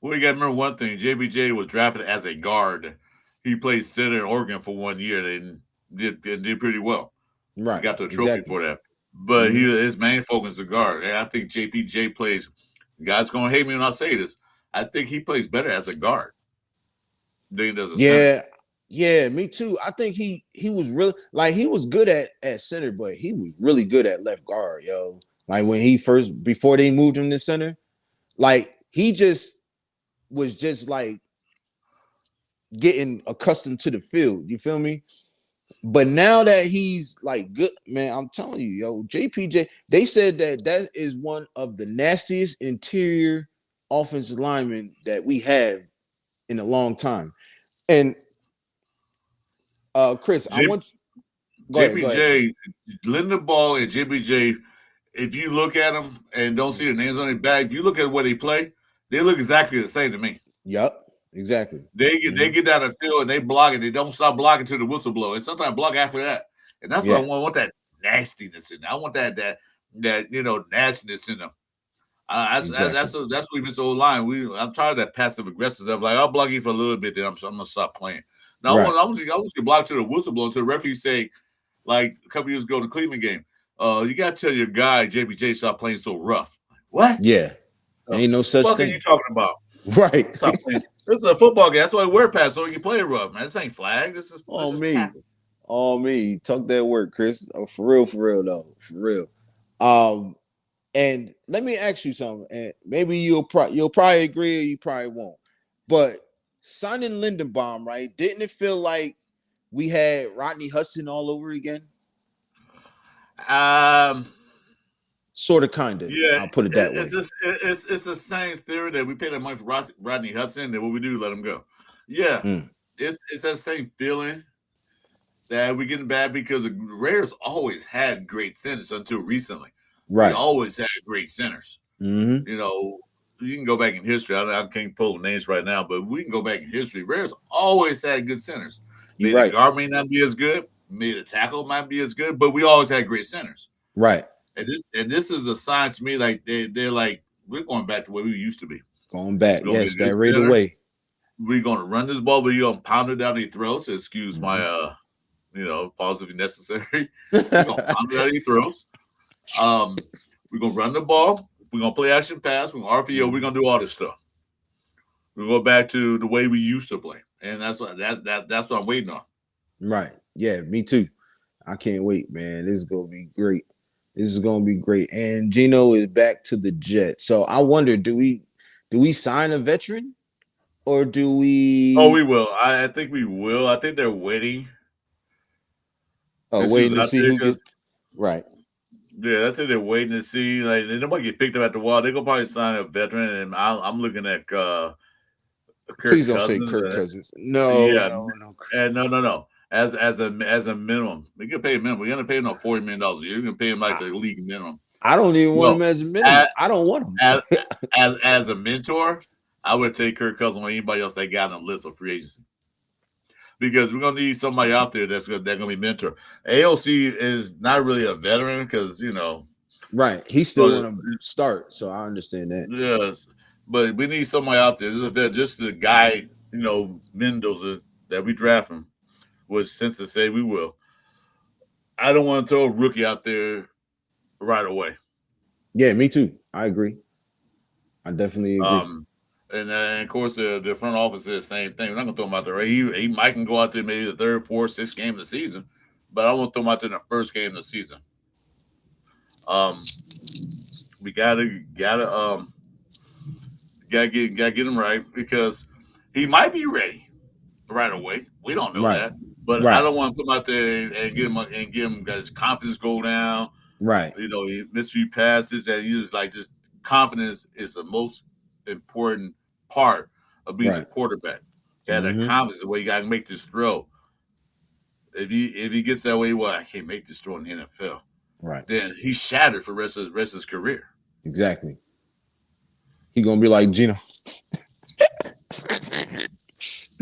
well, you got to remember one thing. JBJ was drafted as a guard. He played center in Oregon for 1 year and did pretty well. He Right. got the trophy Exactly. for that. But Mm-hmm. his main focus is guard. And I think JPJ plays. Guys gonna hate me when I say this. I think he plays better as a guard than he does a center. Yeah. Yeah, me too. I think he was really like he was good at center, but he was really good at left guard, yo. Like when he first before they moved him to center, like he just was just like getting accustomed to the field. You feel me? But now that he's like good, man, I'm telling you, yo, JPJ, they said that is one of the nastiest interior offensive linemen that we have in a long time. And Chris, I J, want go ahead, go ahead. JPJ, Linda Ball and JPJ, if you look at them and don't see the names on their back, if you look at what they play, they look exactly the same to me. Yep, exactly. They get down the field and they block it. They don't stop blocking till the whistle blow, and sometimes block after that. And that's what I Yeah, want. I want that nastiness in there. I want that nastiness in them. exactly. That's what we've been so line. I'm tired of that passive aggressive stuff. Like I'll block you for a little bit, then I'm gonna stop playing. Now Right. I want to get blocked to the whistle blow until the referee say, like a couple years ago in the Cleveland game, you gotta tell your guy JBJ stop playing so rough. What? Yeah. The Ain't no such fuck are you thing. talking about? Right. Stop playing. This is a football game. That's why we wear pads so we can play rough, man. This ain't flag. This On is me. tackle. On me. Talk that word, Chris. Oh, for real though. For real. And let me ask you something, and maybe you'll probably agree or you probably won't. But signing Lindenbaum, right? Didn't it feel like we had Rodney Hudson all over again? Um, Sort of, kind of. yeah, I'll put it that way. it's the same theory that we pay that money for Rodney Hudson. Then what we do, let him go. Yeah, Mm, it's that same feeling that we're getting bad because the Raiders always had great centers until recently. We right. always had great centers. Mm-hmm. You know, you can go back in history. I can't pull names right now, but we can go back in history. Raiders always had good centers. You're Maybe the right. guard may not be as good, maybe the tackle might be as good, but we always had great centers. Right. And this is a sign to me like they're like we're going back to where we used to be. Going back. We're gonna get Yes, a good that Raider center. way. We're gonna run this ball, but you're gonna pound it down their throats. Excuse my Mm-hmm. pause if necessary. We're gonna pound it down their throats. We're gonna run the ball. We're gonna play action pass. We're gonna RPO. We're gonna do all this stuff. We go back to the way we used to play, and that's what I'm waiting on. Right. Yeah, me too. I can't wait, man. This is gonna be great. This is gonna be great. And Geno is back to the Jets. So I wonder, do we sign a veteran or do Oh, we we will. I think we will. I think they're waiting to see who's waiting to out see there who because get right? yeah, I think they're waiting to see. Like nobody get picked up at the wall. They're gonna probably sign a veteran, and I'm looking at Kirk Please don't say Cousins. Kirk Cousins. No, Yeah, no, no. and no. As a minimum, we can pay a minimum. We're gonna pay him $40 million a year. You're gonna pay him like I, the league minimum. I don't even want No, him as a minimum. as I don't want him. as as a mentor, I would take Kirk Cousins or anybody else that got on the list of free agency because we're gonna need somebody out there that's gonna be mentor. AOC is not really a veteran because Right. He still but want to start, so I understand that. yes, but we need somebody out there. This is a vet, just the guy Mendoza that we draft him, which since to say we will. I don't want to throw a rookie out there right away. Yeah, me too. I agree. I definitely agree. Um, and of course the front office is the same thing. We're not gonna throw him out there. Right? He might can go out there maybe the third, fourth, sixth game of the season, but I won't throw him out there in the first game of the season. We gotta get him right because he might be ready right away. We don't know Right. that. But I Right. don't want to put him out there and get him his confidence go down. Right. He missed few passes, and he's just confidence is the most important part of being a Right. quarterback. Got that Mm-hmm. confidence the way you got to make this throw. If he gets that way, well, I can't make this throw in the NFL. Right. Then he's shattered for the rest of his career. Exactly. He gonna be like Geno.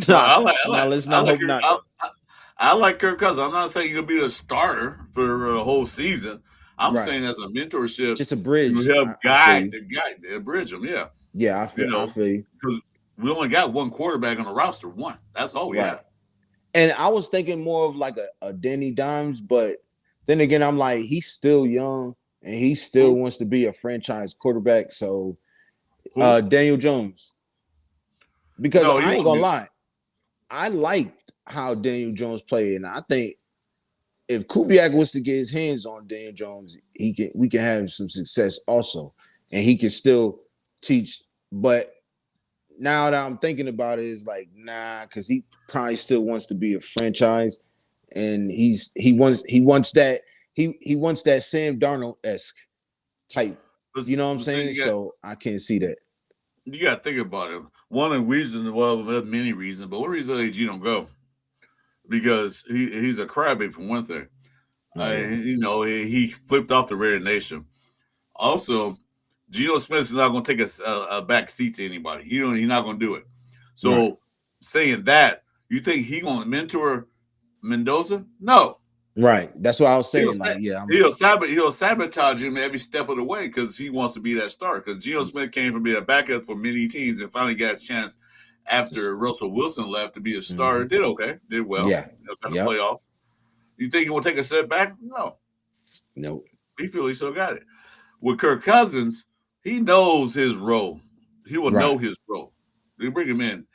Well, Nah, nah. Let's I not like hope not though. I like Kirk Cousins. I'm not saying he'll be the starter for a whole season. I'm Right. saying as a mentorship Just a to bridge. help I feel you. bridge him. Yeah, Yeah, you I know, feel you. because we only got one quarterback on the roster. One. That's all we Right. have. And I was thinking more of like a Danny Dimes, but then again, I'm like, he's still young and he still Who? wants to be a franchise quarterback. So Who? Daniel Jones. Because No, he I ain't won't gonna be. lie, I liked how Daniel Jones played, and I think if Kubiak was to get his hands on Daniel Jones, we can have some success also, and he can still teach. But now that I'm thinking about it, it's like nah, because he probably still wants to be a franchise, and he wants that Sam Darnold esque type. You know what I'm But see, saying? So I can't see that. you got to think about it. One of the reasons, well, there's many reasons, but one reason that Geno go because he's a crybaby for one thing. Oh yeah, He flipped off the RaiderNation. Also, Geno Smith is not going to take a back seat to anybody. He's not going to do it. right, So, saying that, you think he going to mentor Mendoza? No. right. That's what I was He'll saying. Like yeah, he'll sabotage him every step of the way because he wants to be that star. Because Geno Smith came from being a backup for many teams and finally got a chance after just Russell Wilson left to be a star. mm-hmm. Did okay, did well. Yeah, Got the yep. playoff. You think he will take a step back? No. Nope. He feel he still got it. With Kirk Cousins, he knows his role. He will Right, know his role. They bring him in.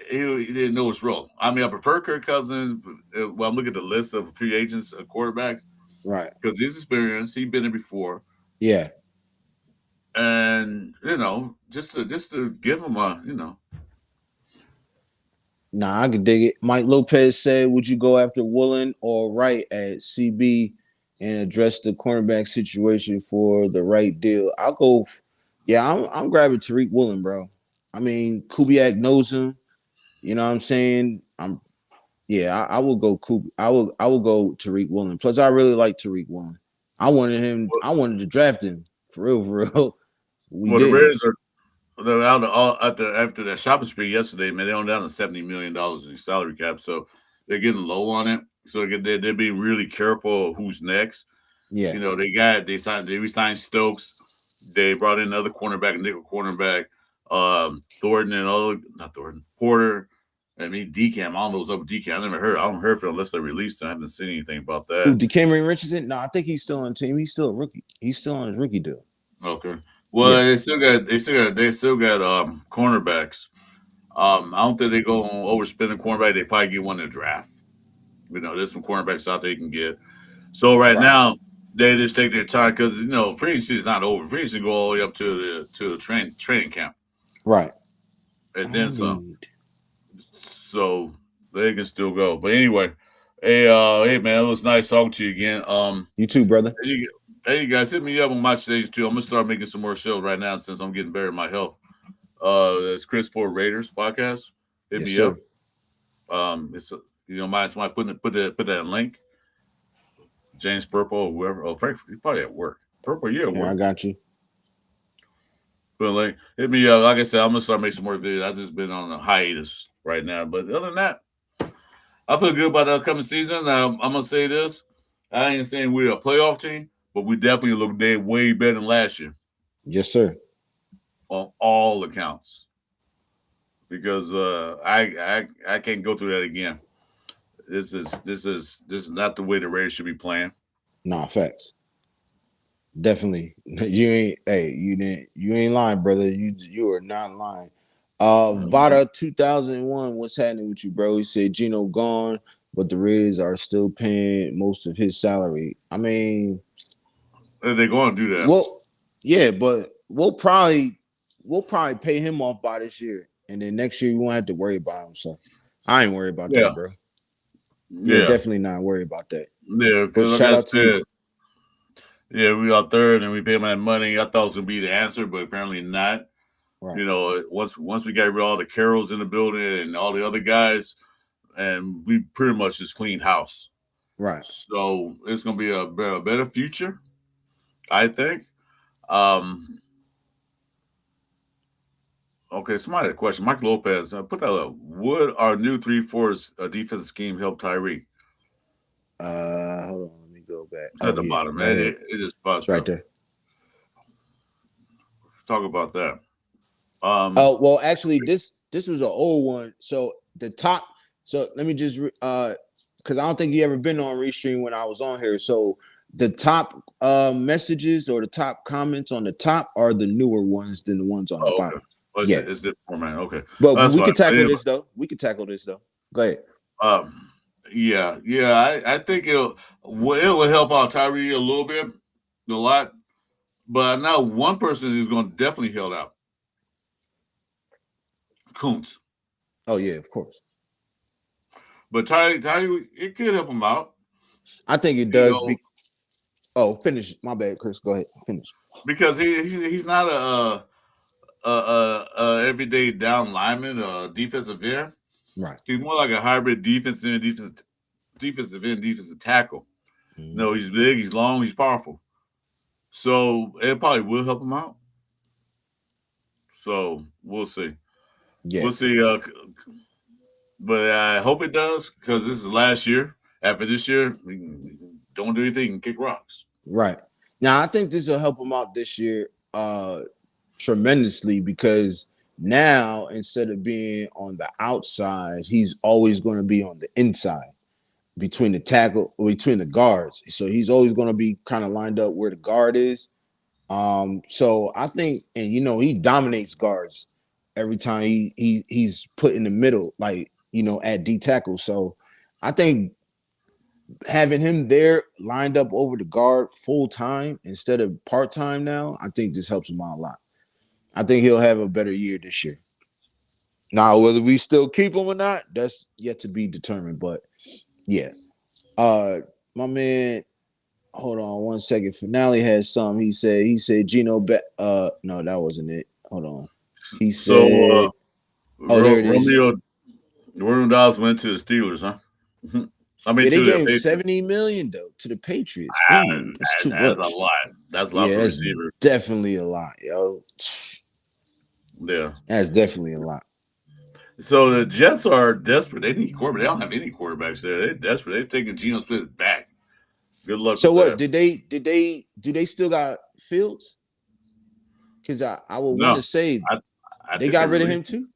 He didn't know his role. I mean, I prefer Kirk Cousins. Well, I'm looking at the list of free agents, quarterbacks, right. because his experience, he's been there before, Yeah. and just to give him a. Nah, I could dig it. Mike Lopez said, "Would you go after Woolen or Wright at CB and address the cornerback situation for the right deal?" I'll go. Yeah, I'm grabbing Tariq Woolen, bro. I mean, Kubiak knows him. You know what I'm saying? I will go I will go Tariq Woolen. Plus, I really like Tariq Woolen. I wanted him. I wanted to draft him for real, for real. We Well, the didn't. Raiders they're out after that shopping spree yesterday. Man, they're on down to $70 million in salary cap, so they're getting low on it. So they're being really careful of who's next. Yeah. They re-signed Stokes. They brought in another cornerback, nickel cornerback, Thornton and not Thornton, Porter. I mean, Decam. I don't know what's up with Decam. I don't heard from unless they released it. I haven't seen anything about Who, that. DeCameron Richardson? No, I think he's still on the team. He's still a rookie. He's still on his rookie deal. Okay. Well, Yeah. they still got cornerbacks. I don't think they go on overspending cornerback. They probably get one in the draft. There's some cornerbacks out there you can get. So right Right. now they just take their time because free agency is not over. Free agency go all the way up to the training camp Right. and then some. Indeed. So they can still go. But anyway, hey man, it was nice talking to you again. You too, brother. Hey, you guys, hit me up on my stage too. I'm gonna start making some more shows right now since I'm getting better in my health. It's Chris for Raiders podcast. Hit Yes, me up. sir. It's mind somebody put that link. James Purple or whoever. Oh, Frank, he's probably at work. Purple, yeah, at Yeah, I work. got you. Put a link. Hit me up. Like I said, I'm gonna start making some more videos. I've just been on a hiatus right now, but other than that, I feel good about the upcoming season. I'm gonna say this: I ain't saying we're a playoff team, but we definitely look way better than last year Yes, sir. on all accounts. Because I can't go through that again. This is not the way the Raiders should be playing. Nah, facts. Definitely. You ain't lying, brother. You are not lying. Vada 2001, what's happening with you, bro? He said Geno gone, but the Raiders are still paying most of his salary. I mean, They're going to do that. well, yeah, but we'll probably pay him off by this year, and then next year we won't have to worry about him. So I ain't worried about that, Yeah, bro. Yeah, Yeah, definitely not worried about that. yeah. But Because like shout I out to you. said, yeah, we got third and we paid my money. I thought it was gonna be the answer, but apparently not. Right, You know, once we got rid of all the Carrolls in the building and all the other guys, and we pretty much just cleaned house. right. So it's gonna be a better future, I think. Um, okay, somebody had a question. Mike Lopez, put that up. Would our new 3-4 defensive scheme help Tyree? Hold on, let me go back. It's at Oh the yeah, bottom, go man. ahead. It is It's about right to there. talk about that. Oh well, actually, this was an old one. So the top. So let me just because I don't think you ever been on Restream when I was on here. So the top messages or the top comments on the top are the newer ones than the ones on the Oh, okay. bottom. Well, Yeah, it's this format. Okay, but that's we fine. could But tackle anyway, this though. We could tackle this though. Go ahead. um, yeah. I think it will help out Tyree a little bit, a lot. But now one person is going to definitely help out Kuntz. Oh yeah, of course. But Tyree, it could help him out. I think it You does. know, Oh, finish. My bad, Chris. Go ahead. Finish. because he's not a everyday down lineman, defensive end. Right. He's more like a hybrid defensive end, defensive tackle. Mm-hmm. No, he's big, he's long, he's powerful. So it probably will help him out. So we'll see. Yeah. We'll see. But I hope it does because this is last year. After this year, we don't do anything and kick rocks. Right. Now I think this will help him out this year tremendously because now instead of being on the outside, he's always going to be on the inside between the tackle or between the guards. So he's always going to be kind of lined up where the guard is. So I think, and he dominates guards every time he's put in the middle, like at D tackle. So I think having him there lined up over the guard full time instead of part time now, I think this helps him out a lot. I think he'll have a better year this year. Now, whether we still keep him or not, that's yet to be determined. But yeah, uh, my man, hold on one second. Finale had some. He said Geno. No, that wasn't it. Hold on. He So said, oh, there it is. Romeo Dobbs went to the Steelers, huh? I mean, Yeah, they to the gave Patriots. 70 million though to the Patriots. Ah, Ooh, that's too that's a much. lot. That's a lot Yeah, for that's receiver. definitely a lot, yo. Yeah. That's definitely a lot. So the Jets are desperate. They need quarterback. They don't have any quarterbacks there. They're desperate. They're taking Geno Smith back. Good luck So with what that. do they still got Fields? Because I would want No, to say I I they think they got rid of released him him. too.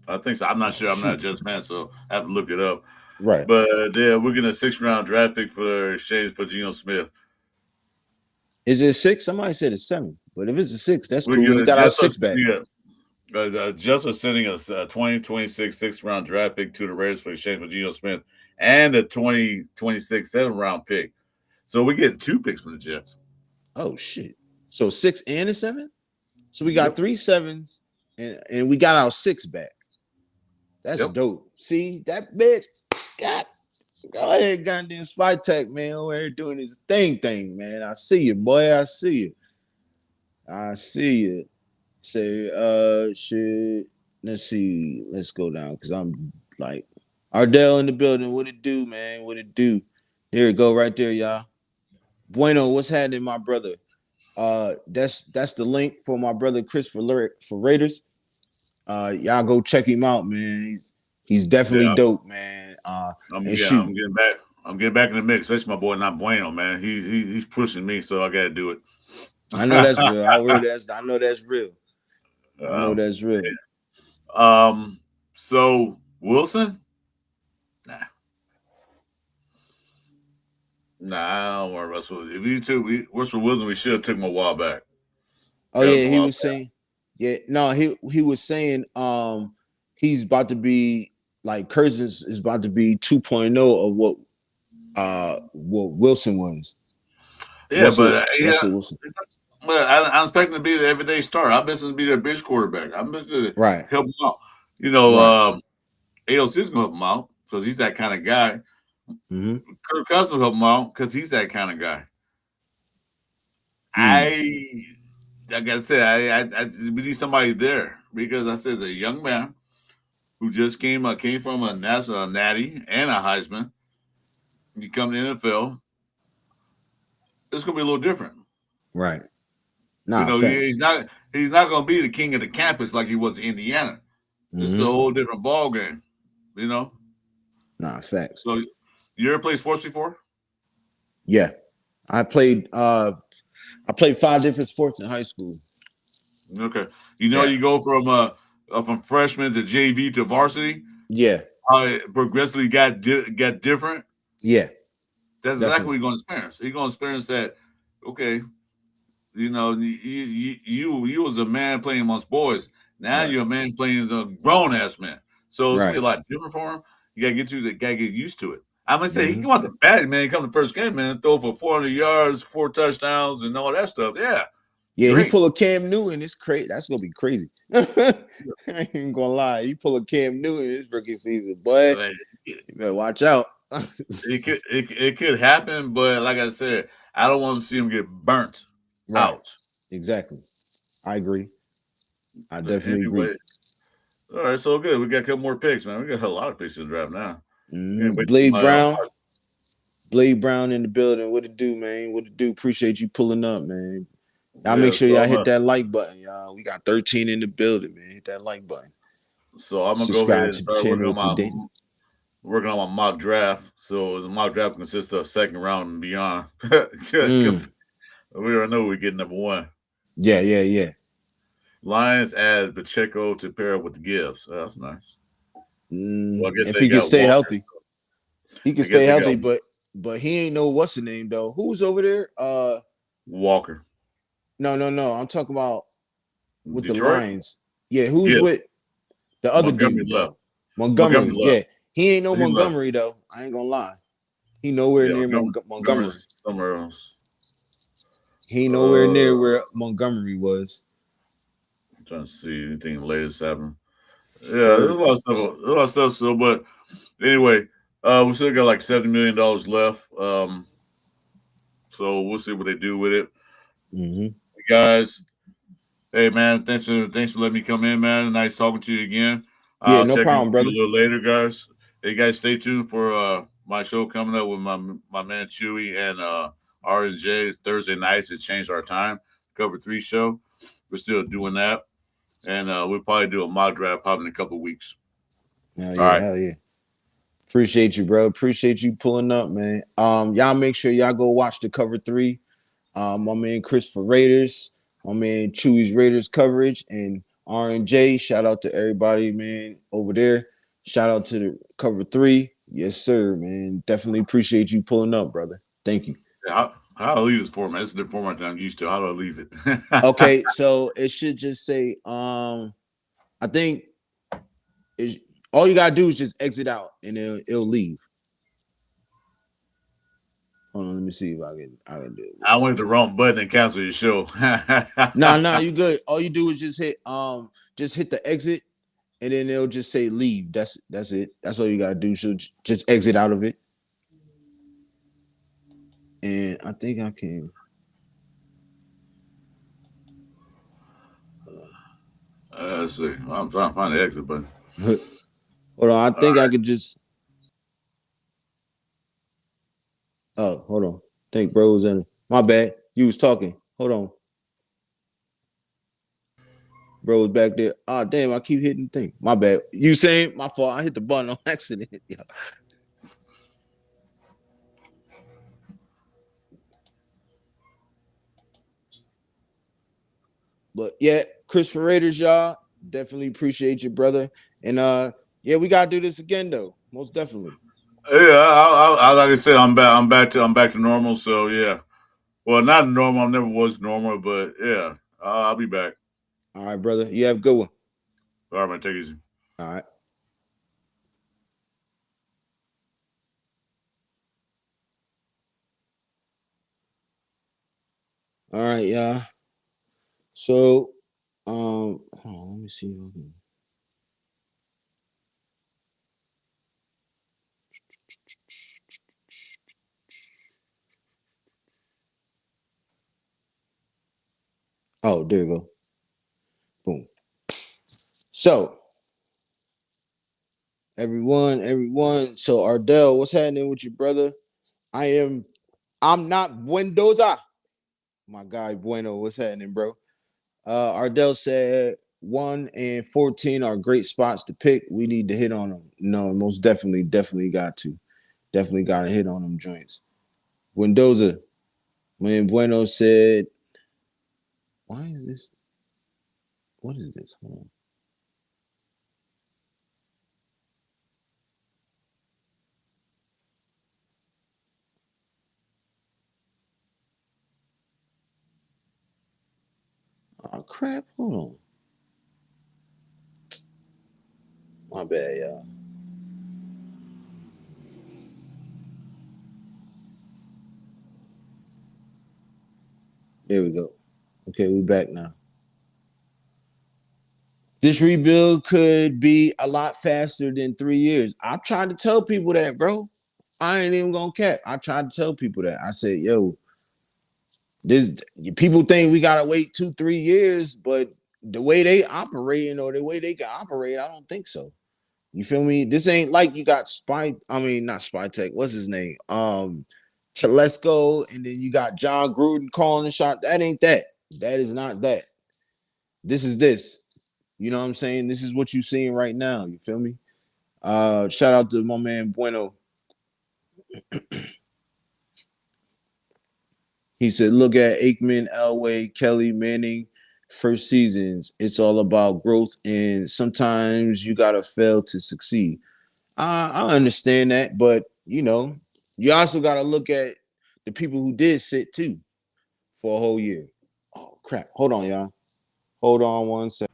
I think so. I'm not Oh sure. I'm not a shoot. Jets fan, so I have to look it up. Right. But yeah, we're getting a 6th-round draft pick for exchange for Geno Smith. Is it 6? Somebody said it's 7. But if it's a 6, that's We're cool. We gonna got our Jets are 6 back. sending the Jets are sending us a 2026 6th-round draft pick to the Raiders for exchange for Geno Smith and a 2026 7th-round pick. So we get 2 picks from the Jets. Oh shit. So 6 and a 7? So we got Yep. 3 7s and we got our 6 back. That's Yep. dope. See that bitch? God, go ahead, goddamn Spytek, man. Over here doing his thing, man. I see you, boy. I see you. I see you. Say, shit. Let's see. Let's go down because I'm like Ardell in the building. What it do, man? What it do? There it go, right there, y'all. Bueno, what's happening, my brother? That's the link for my brother Chris for Raiders. Y'all go check him out, man. He's definitely Yeah. dope, man. And I'm shoot, getting back. I'm getting back in the mix, especially my boy not Bueno, man. He's pushing me, so I gotta do it. I know that's real. I know that's real. I know um, that's real. so Wilson? Nah. Nah, I don't want Russell. If you took Russell Wilson, we should have took him a while back. Oh Got him yeah, a he while was saying, yeah, no, he was saying he's about to be like Cousins is about to be 2.0 of what Wilson was. Yeah, but Russell Wilson. but I'm expecting to be the everyday star. I'm expecting to be their bench quarterback. I'm expecting to Right, help him out. right. AOC is gonna help him out because he's that kind of guy. Mm-hmm. Kirk Cousins will help him out because he's that kind of guy. Mm. Like I said, we need somebody there because I said as a young man who just came from a national natty and a Heisman, you come to the NFL, it's gonna be a little different. Right. You Nah, know, facts. he's not gonna be the king of the campus like he was in Indiana. This is a Mm-hmm. whole different ball game. You know, Nah, facts. so you ever played sports before? Yeah. I played 5 different sports in high school. Okay, you know Yeah. you go from freshman to JV to varsity. Yeah. How it progressively got different. Yeah. That's exactly what Definitely. you're going to experience. You're going to experience that. Okay, you know, you was a man playing amongst boys. Now Right. you're a man playing as a grown ass man. So it's gonna be Right. a lot different for him. You gotta get used to it. I'm gonna say he Mm-hmm. come out the bat, man. Come the first game, man. Throw for 400 yards, 4 touchdowns, and all that stuff. Yeah, Yeah, he great. pull a Cam Newton. It's crazy. That's gonna be crazy. I ain't gonna lie. You pull a Cam Newton this rookie season, boy. Like, You better watch out. it could happen, but like I said, I don't want to see him get burnt Right. out. Exactly. I agree. I But definitely agree. anyway, all right, so good. We got a couple more picks, man. We got a lot of picks in the draft now. Can't Mm-hmm. wait to see Blade my Brown. Blade Brown in the building. What it do, man? What it do? Appreciate you pulling up, man. Y'all make yeah. sure y'all hit that like button, y'all. We got 13 in the building, man. Hit that like button. So I'm gonna go ahead Subscribe and to the start channel if you didn't. working on my mock draft. So the mock draft consists of second round and beyond. Mm. Because we already know we get number one. Yeah, yeah, yeah. Lions add Pacheco to pair with the Gibbs. Oh, that's nice. Well, I guess If they he can got stay Walker. healthy. He can I guess stay they got healthy, but he ain't know what's the name though. Who's over there? Walker. No. I'm talking about with the Detroit? Lions. Yeah, who's Gibbs. with the other Montgomery dude left. though? Montgomery Montgomery. left. Yeah, he ain't no He left. Montgomery though. I ain't gonna lie. He nowhere Yeah, near Montgomery. Montgomery's somewhere else. He ain't nowhere Uh, near where Montgomery was. I'm trying to see anything latest happen. Yeah, there's For a lot of stuff. There's a lot of stuff still, but anyway, we still got like $70 million left. So we'll see what they do with it. mm-hmm. Guys, hey man, thanks for letting me come in, man. Nice talking to you again. Yeah, I'll no check in with problem, you a brother. little later, guys. Hey guys, stay tuned for my show coming up with my man Chewy and R&J Thursday nights. It changed our time. Cover 3 show. We're still doing that. And we'll probably do a mock draft probably in a couple of weeks. Hell All yeah, right. hell yeah. Appreciate you, bro. Appreciate you pulling up, man. Y'all make sure y'all go watch the cover 3. My man Chris for Raiders, my man Chewy's Raiders coverage, and R&J. Shout out to everybody, man, over there. Shout out to the cover 3. Yes, sir, man. Definitely appreciate you pulling up, brother. Thank you. Yeah, how do I leave this format? This is the format that I'm used to. How do I leave it? Okay, so it should just say, I think it, all you gotta do is just exit out and it'll leave. Hold on, let me see if I can do it. I went the wrong button and canceled your show. Nah, you good. All you do is just hit the exit and then it'll just say leave. That's it. That's all you gotta do. So just exit out of it. And I think I can. Let's see. I'm trying to find the exit button. Hold on. I All think I right. could just. Oh, hold on. I think bro was in it. My bad. You was talking. Hold on. Bro was back there. Oh damn! I keep hitting the thing. My bad. You saying my fault? I hit the button on accident. Yeah. But yeah, Chris for Raiders, y'all. Definitely appreciate you, brother. And yeah, we gotta do this again though. Most definitely. Yeah, like I said, I'm back to normal. So yeah, well, not normal. I never was normal, but yeah, I'll be back. All right, brother. You have a good one. All right, man, take it easy. All right. All right, y'all. So, hold on, let me see. Oh, there you go. Boom. So everyone. So Ardell, what's happening with you, brother? I'm not Buendoza. My guy Bueno, what's happening, bro? Ardell said 1 and 14 are great spots to pick. We need to hit on them. No, most definitely got to. Definitely got to hit on them joints. Buendoza, when Bueno said, why is this? What is this? Hold on. Oh, crap. Hold on. My bad, y'all. There we go. Okay, we back now. This rebuild could be a lot faster than 3 years. I tried to tell people that, bro. I ain't even gonna cap. I tried to tell people that. I said, yo, this people think we gotta wait 2, 3 years, but the way they operating or the way they can operate, I don't think so. You feel me? This ain't like you got not Spytek. What's his name? Telesco, and then you got John Gruden calling the shot. That ain't that. That is not that. This is this. You know what I'm saying? This is what you seeing right now. You feel me? Shout out to my man Bueno. He said, look at Aikman, Elway, Kelly, Manning, first seasons. It's all about growth, and sometimes you gotta fail to succeed. I understand that, but you also gotta look at the people who did sit too for a whole year. Oh crap. Hold on, y'all. Hold on 1 second.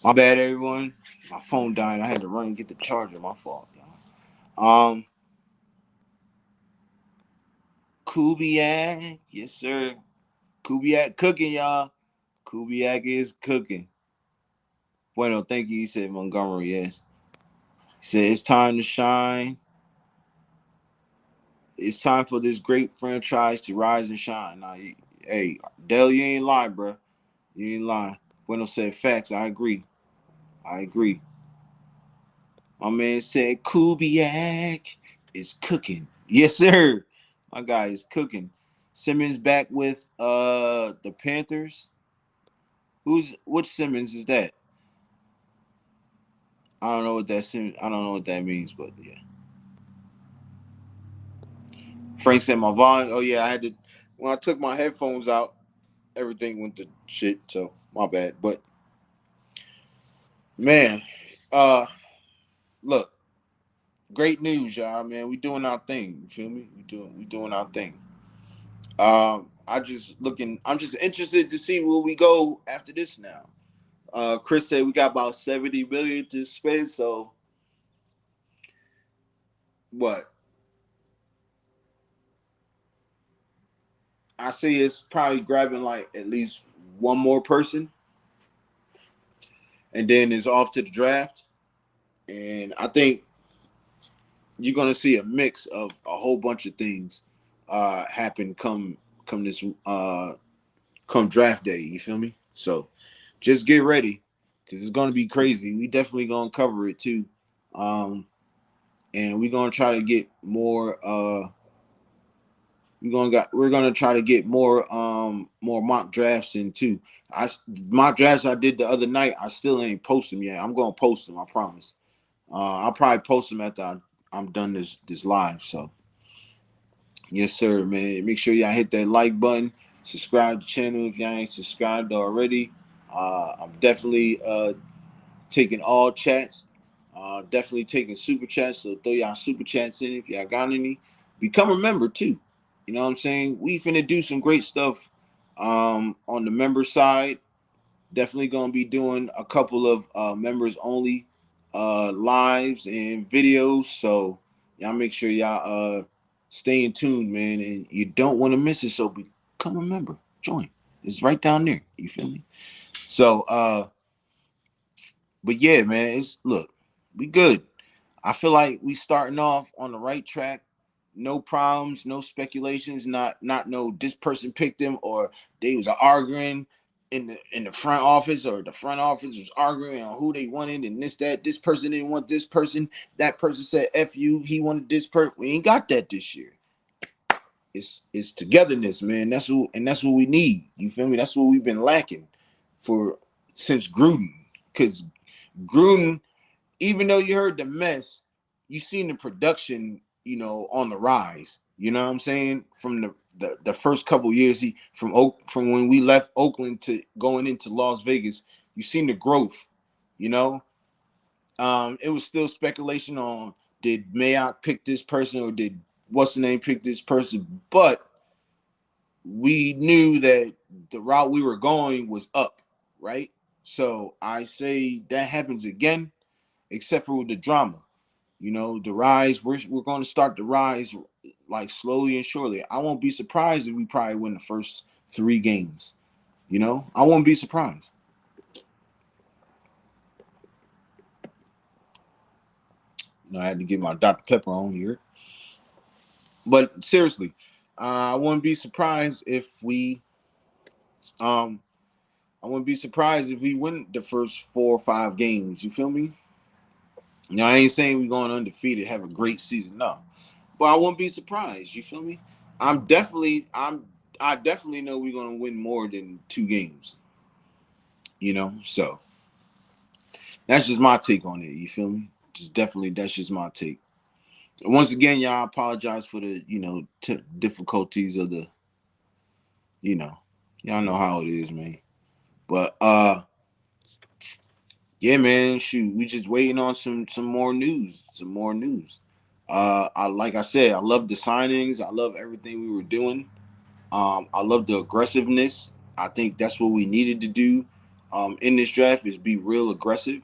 My bad, everyone. My phone died. I had to run and get the charger. My fault, y'all. Kubiak, yes sir. Kubiak cooking, y'all. Kubiak is cooking. Bueno, thank you. He said Montgomery, yes. He said it's time to shine. It's time for this great franchise to rise and shine. Now, hey, Dell, you ain't lying, bro. You ain't lying. Bueno said facts. I agree. I agree. My man said Kubiak is cooking. Yes, sir. My guy is cooking. Simmons back with the Panthers. Which Simmons is that? I don't know what that I don't know what that means, but yeah. Frank said my volume. Oh yeah, I had to when I took my headphones out, everything went to shit. So my bad. But man, uh, look, great news, y'all. Man, we doing our thing. You feel me? We doing our thing. I'm just interested to see where we go after this now. Chris said we got about 70 million to spend, so what? I see it's probably grabbing like at least one more person, and then it's off to the draft. And I think you're gonna see a mix of a whole bunch of things happen come this come draft day. You feel me? So just get ready because it's gonna be crazy. We definitely gonna cover it too, and we're gonna try to get more. We're gonna try to get more mock drafts in too. Mock drafts I did the other night. I still ain't post them yet. I'm gonna post them. I promise. I'll probably post them after I'm done this live. So yes, sir, man. Make sure y'all hit that like button. Subscribe to the channel if y'all ain't subscribed already. I'm definitely taking all chats. Definitely taking super chats. So throw y'all super chats in if y'all got any. Become a member too. You know what I'm saying? We finna do some great stuff on the member side. Definitely gonna be doing a couple of members only lives and videos. So y'all make sure y'all stay in tune, man. And you don't want to miss it. So become a member. Join. It's right down there. You feel me? So but yeah, man, it's look, we good. I feel like we starting off on the right track. No problems, no speculations, not no this person picked them or they was arguing in the front office or the front office was arguing on who they wanted and this person didn't want this person, that person said F you, he wanted this person. We ain't got that this year. It's togetherness, man. That's what we need. You feel me? That's what we've been lacking for since Gruden. Because Gruden, even though you heard the mess, you seen the production, on the rise. You know what I'm saying? From the first couple years, from when we left Oakland to going into Las Vegas, you seen the growth. You know, it was still speculation on did Mayock pick this person or did what's the name pick this person, but we knew that the route we were going was up, right? So I say that happens again, except for with the drama. The rise. We're going to start the rise like slowly and surely. I won't be surprised if we probably win the first 3 games. I won't be surprised. I had to get my Dr. Pepper on here, but seriously, I wouldn't be surprised if we um I wouldn't be surprised if we win the first 4 or 5 games. You feel me? I ain't saying we're going undefeated, have a great season, no. But I won't be surprised. You feel me? I definitely know we're gonna win more than 2 games. So that's just my take on it. You feel me? Just definitely, that's just my take. Once again, y'all, I apologize for the difficulties of the y'all know how it is, man. But yeah, man, shoot, we just waiting on some more news, some more news. I like I said, I love the signings. I love everything we were doing. I love the aggressiveness. I think that's what we needed to do in this draft is be real aggressive.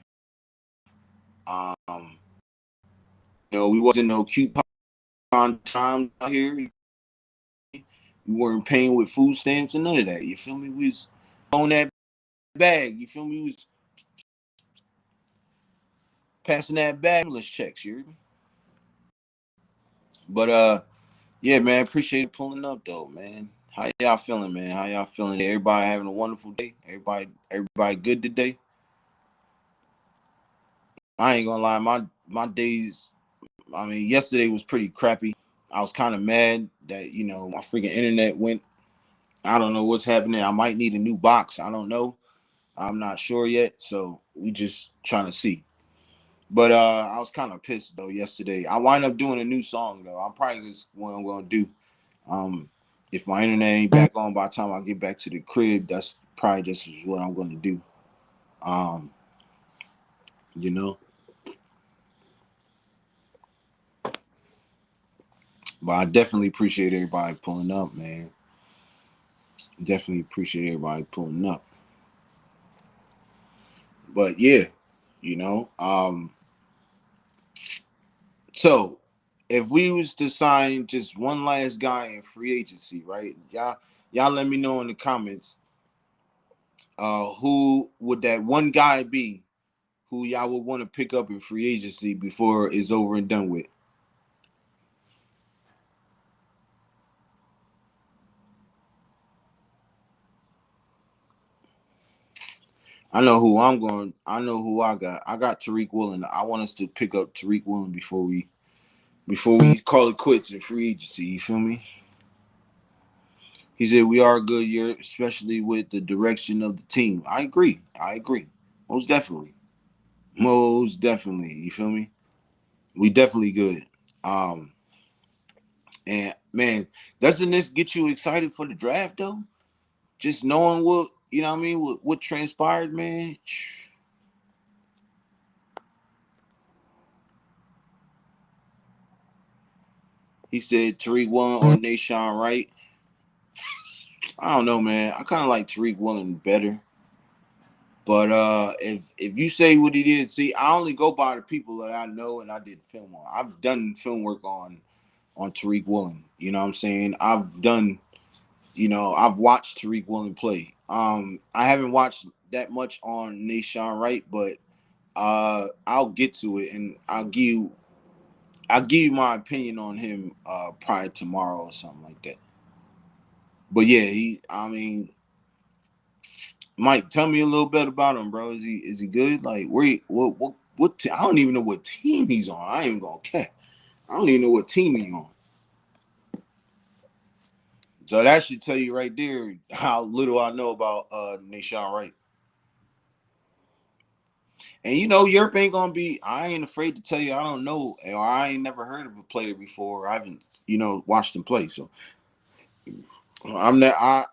Um, we wasn't no coupon time out here. We weren't paying with food stamps and none of that. You feel me? We was on that bag. You feel me? We was passing that bag. Let's checks. You hear me? But yeah, man, appreciate it pulling up though, man. How y'all feeling, man? How y'all feeling? Everybody having a wonderful day? Everybody good today? I ain't gonna lie, my days. I mean, yesterday was pretty crappy. I was kind of mad that my freaking internet went. I don't know what's happening. I might need a new box. I don't know. I'm not sure yet. So we just trying to see. But I was kind of pissed though yesterday. I wind up doing a new song though. I'm probably just what I'm gonna do. Um, if my internet ain't back on by the time I get back to the crib, that's probably just what I'm gonna do. Um, you know. But I definitely appreciate everybody pulling up, man. Definitely appreciate everybody pulling up. But yeah, you know. So if we was to sign just one last guy in free agency, right? Y'all let me know in the comments. Who would that one guy be who y'all would want to pick up in free agency before it's over and done with? I know who I'm going. I know who I got. I got Tariq Woolen. I want us to pick up Tariq Woolen before we call it quits in free agency. You feel me? He said we are a good year, especially with the direction of the team. I agree. I agree. Most definitely. Most definitely. You feel me? We definitely good. Um, and man, doesn't this get you excited for the draft though? Just knowing what what I mean, what transpired, man. He said Tariq Woolen or Nashawn Wright. I don't know, man. I kind of like Tariq Woolen better. But if you say what he did, see, I only go by the people that I know and I did film on. I've done film work on Tariq Woolen. You know what I'm saying? I've watched Tariq Woolen play. I haven't watched that much on Nashawn Wright, but I'll get to it and I'll give you my opinion on him probably tomorrow or something like that. But yeah, I mean, Mike, tell me a little bit about him, bro. Is he good? Like I don't even know what team he's on. I ain't gonna cap. I don't even know what team he's on. So that should tell you right there how little I know about Nashawn Wright. And Yurp ain't gonna be. I ain't afraid to tell you I don't know, or I ain't never heard of a player before. I haven't, watched him play. So I'm not.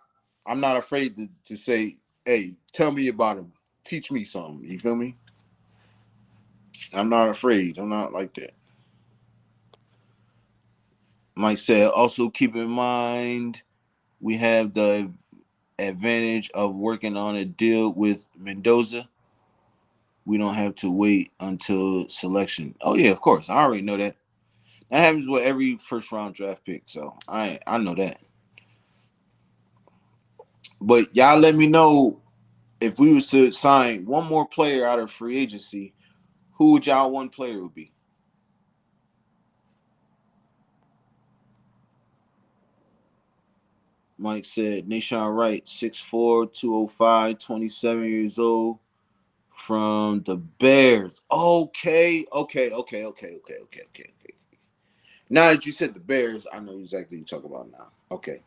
I'm not afraid to say, hey, tell me about him. Teach me something. You feel me? I'm not afraid. I'm not like that. Mike said, also keep in mind we have the advantage of working on a deal with Mendoza. We don't have to wait until selection. Oh yeah, of course. I already know that. That happens with every first round draft pick. So I know that. But y'all let me know if we was to sign one more player out of free agency, who would y'all one player would be? Mike said Nashawn Wright, 6'4", 205, 27 years old from the Bears. Okay. Now that you said the Bears, I know exactly what you're talking about now. Okay.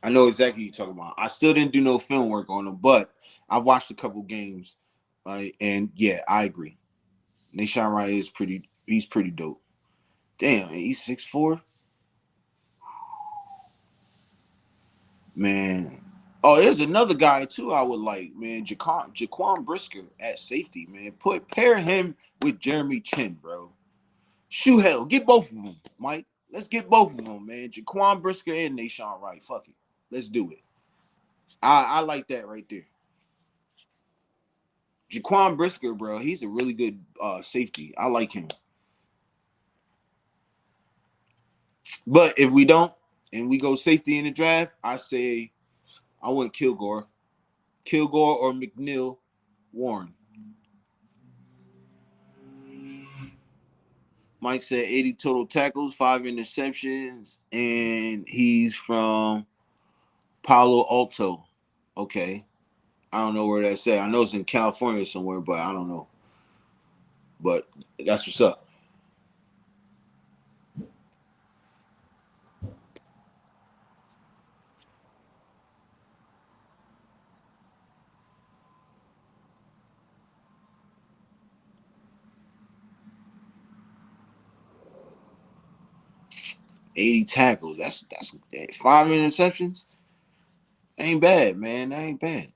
I know exactly what you're talking about. I still didn't do no film work on him, but I've watched a couple games. And yeah, I agree. Nashawn Wright he's pretty dope. Damn, he's 6'4". Man. Oh, there's another guy too I would like, man. Jaquan Brisker at safety, man. Pair him with Jeremy Chin, bro. Shoot hell, get both of them, Mike. Let's get both of them, man. Jaquan Brisker and Nashawn Wright. Fuck it. Let's do it. I like that right there. Jaquan Brisker, bro, he's a really good safety. I like him. But if we don't and we go safety in the draft, I say I want Kilgore or McNeil Warren. Mike said 80 total tackles, 5 interceptions, and he's from Palo Alto. Okay. I don't know where that's at. I know it's in California somewhere, but I don't know. But that's what's up. 80 tackles. That's 5 interceptions. Ain't bad, man. That ain't bad.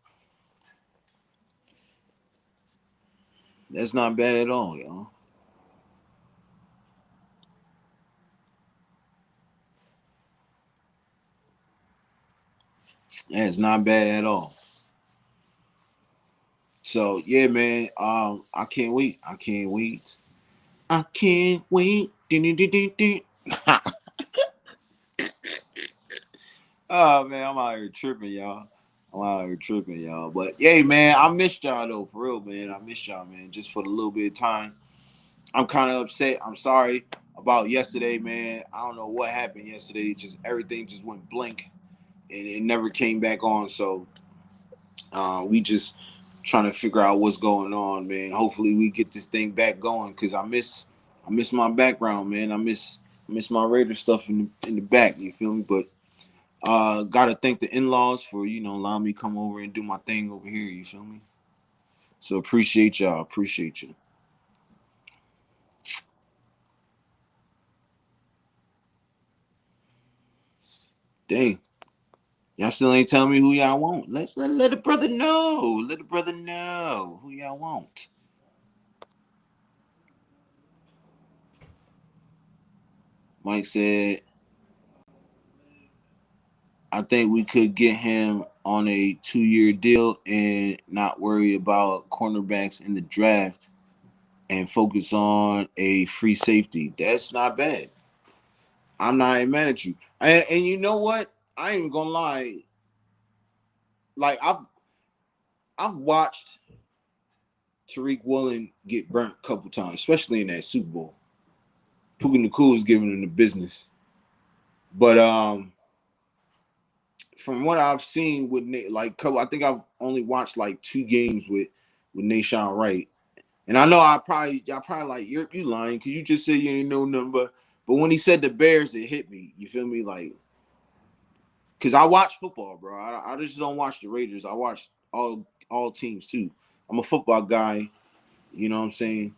That's not bad at all, y'all. That's not bad at all. So yeah, man. I can't wait. I can't wait. I can't wait. Oh man, I'm out here tripping, y'all. I'm out here tripping, y'all. But yeah, man, I missed y'all though, for real, man. I missed y'all, man. Just for the little bit of time. I'm kind of upset. I'm sorry about yesterday, man. I don't know what happened yesterday. Just everything just went blank and it never came back on. So we just trying to figure out what's going on, man. Hopefully we get this thing back going because I miss my background, man. I miss my Raider stuff in the back. You feel me? But gotta thank the in-laws for allowing me to come over and do my thing over here. You feel me? So appreciate y'all. Appreciate you. Dang. Y'all still ain't telling me who y'all want. Let the brother know. Let the brother know who y'all want. Mike said, I think we could get him on a 2-year deal and not worry about cornerbacks in the draft and focus on a free safety. That's not bad. I'm not even mad at you. And you know what? I ain't gonna lie. Like I've watched Tariq Woolen get burnt a couple times, especially in that Super Bowl. Puka Nakua is giving him the business. But from what I've seen with I think I've only watched like 2 games with Nashawn Wright, and I know y'all probably like you lying because you just said you ain't know nothing, but when he said the Bears, it hit me. You feel me? Like, because I watch football, bro. I just don't watch the Raiders. I watch all teams too. I'm a football guy. You know what I'm saying?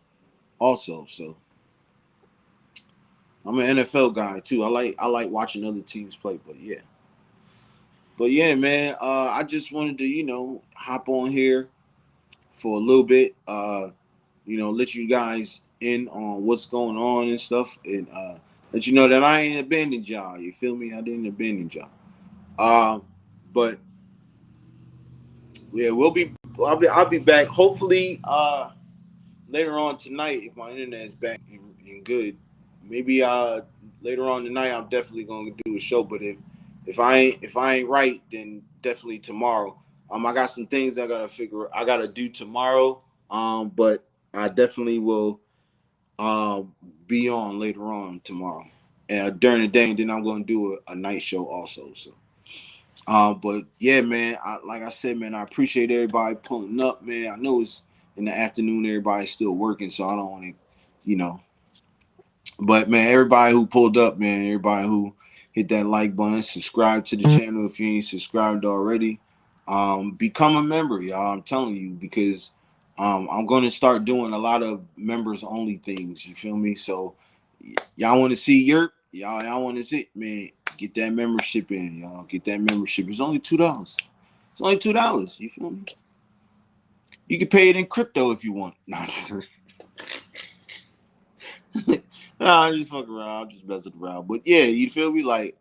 Also, so I'm an NFL guy too. I like watching other teams play, but yeah, man. I just wanted to hop on here for a little bit. Let you guys in on what's going on and stuff, and let you know that I ain't abandoned y'all. You feel me? I didn't abandon y'all. But yeah, I'll be back. Hopefully, later on tonight if my internet is back and good. Maybe later on tonight I'm definitely gonna do a show. But if I ain't right, then definitely tomorrow. I got some things I gotta do tomorrow. But I definitely will be on later on tomorrow. During the day, and then I'm gonna do a night show also. So but yeah, man, like I said, man, I appreciate everybody pulling up, man. I know it's in the afternoon, everybody's still working, so I don't want to, you know. But man, everybody who pulled up, man, everybody who hit that like button, subscribe to the channel if you ain't subscribed already. Become a member, y'all. I'm telling you, because I'm gonna start doing a lot of members only things. You feel me? So y'all want to see Yurp? Y'all want to see, man? Get that membership in, y'all. Get that membership. It's only $2. It's only $2. You feel me? You can pay it in crypto if you want. Nah, nah, I'm just fucking around. I'm just messing around. But yeah, you feel me? Like,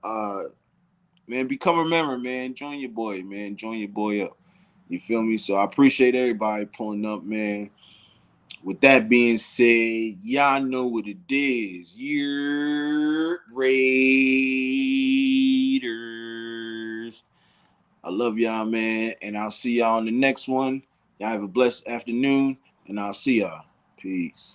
man, become a member, man. Join your boy, man. Join your boy up. You feel me? So I appreciate everybody pulling up, man. With that being said, y'all know what it is. You're Raiders. I love y'all, man. And I'll see y'all on the next one. Y'all have a blessed afternoon. And I'll see y'all. Peace.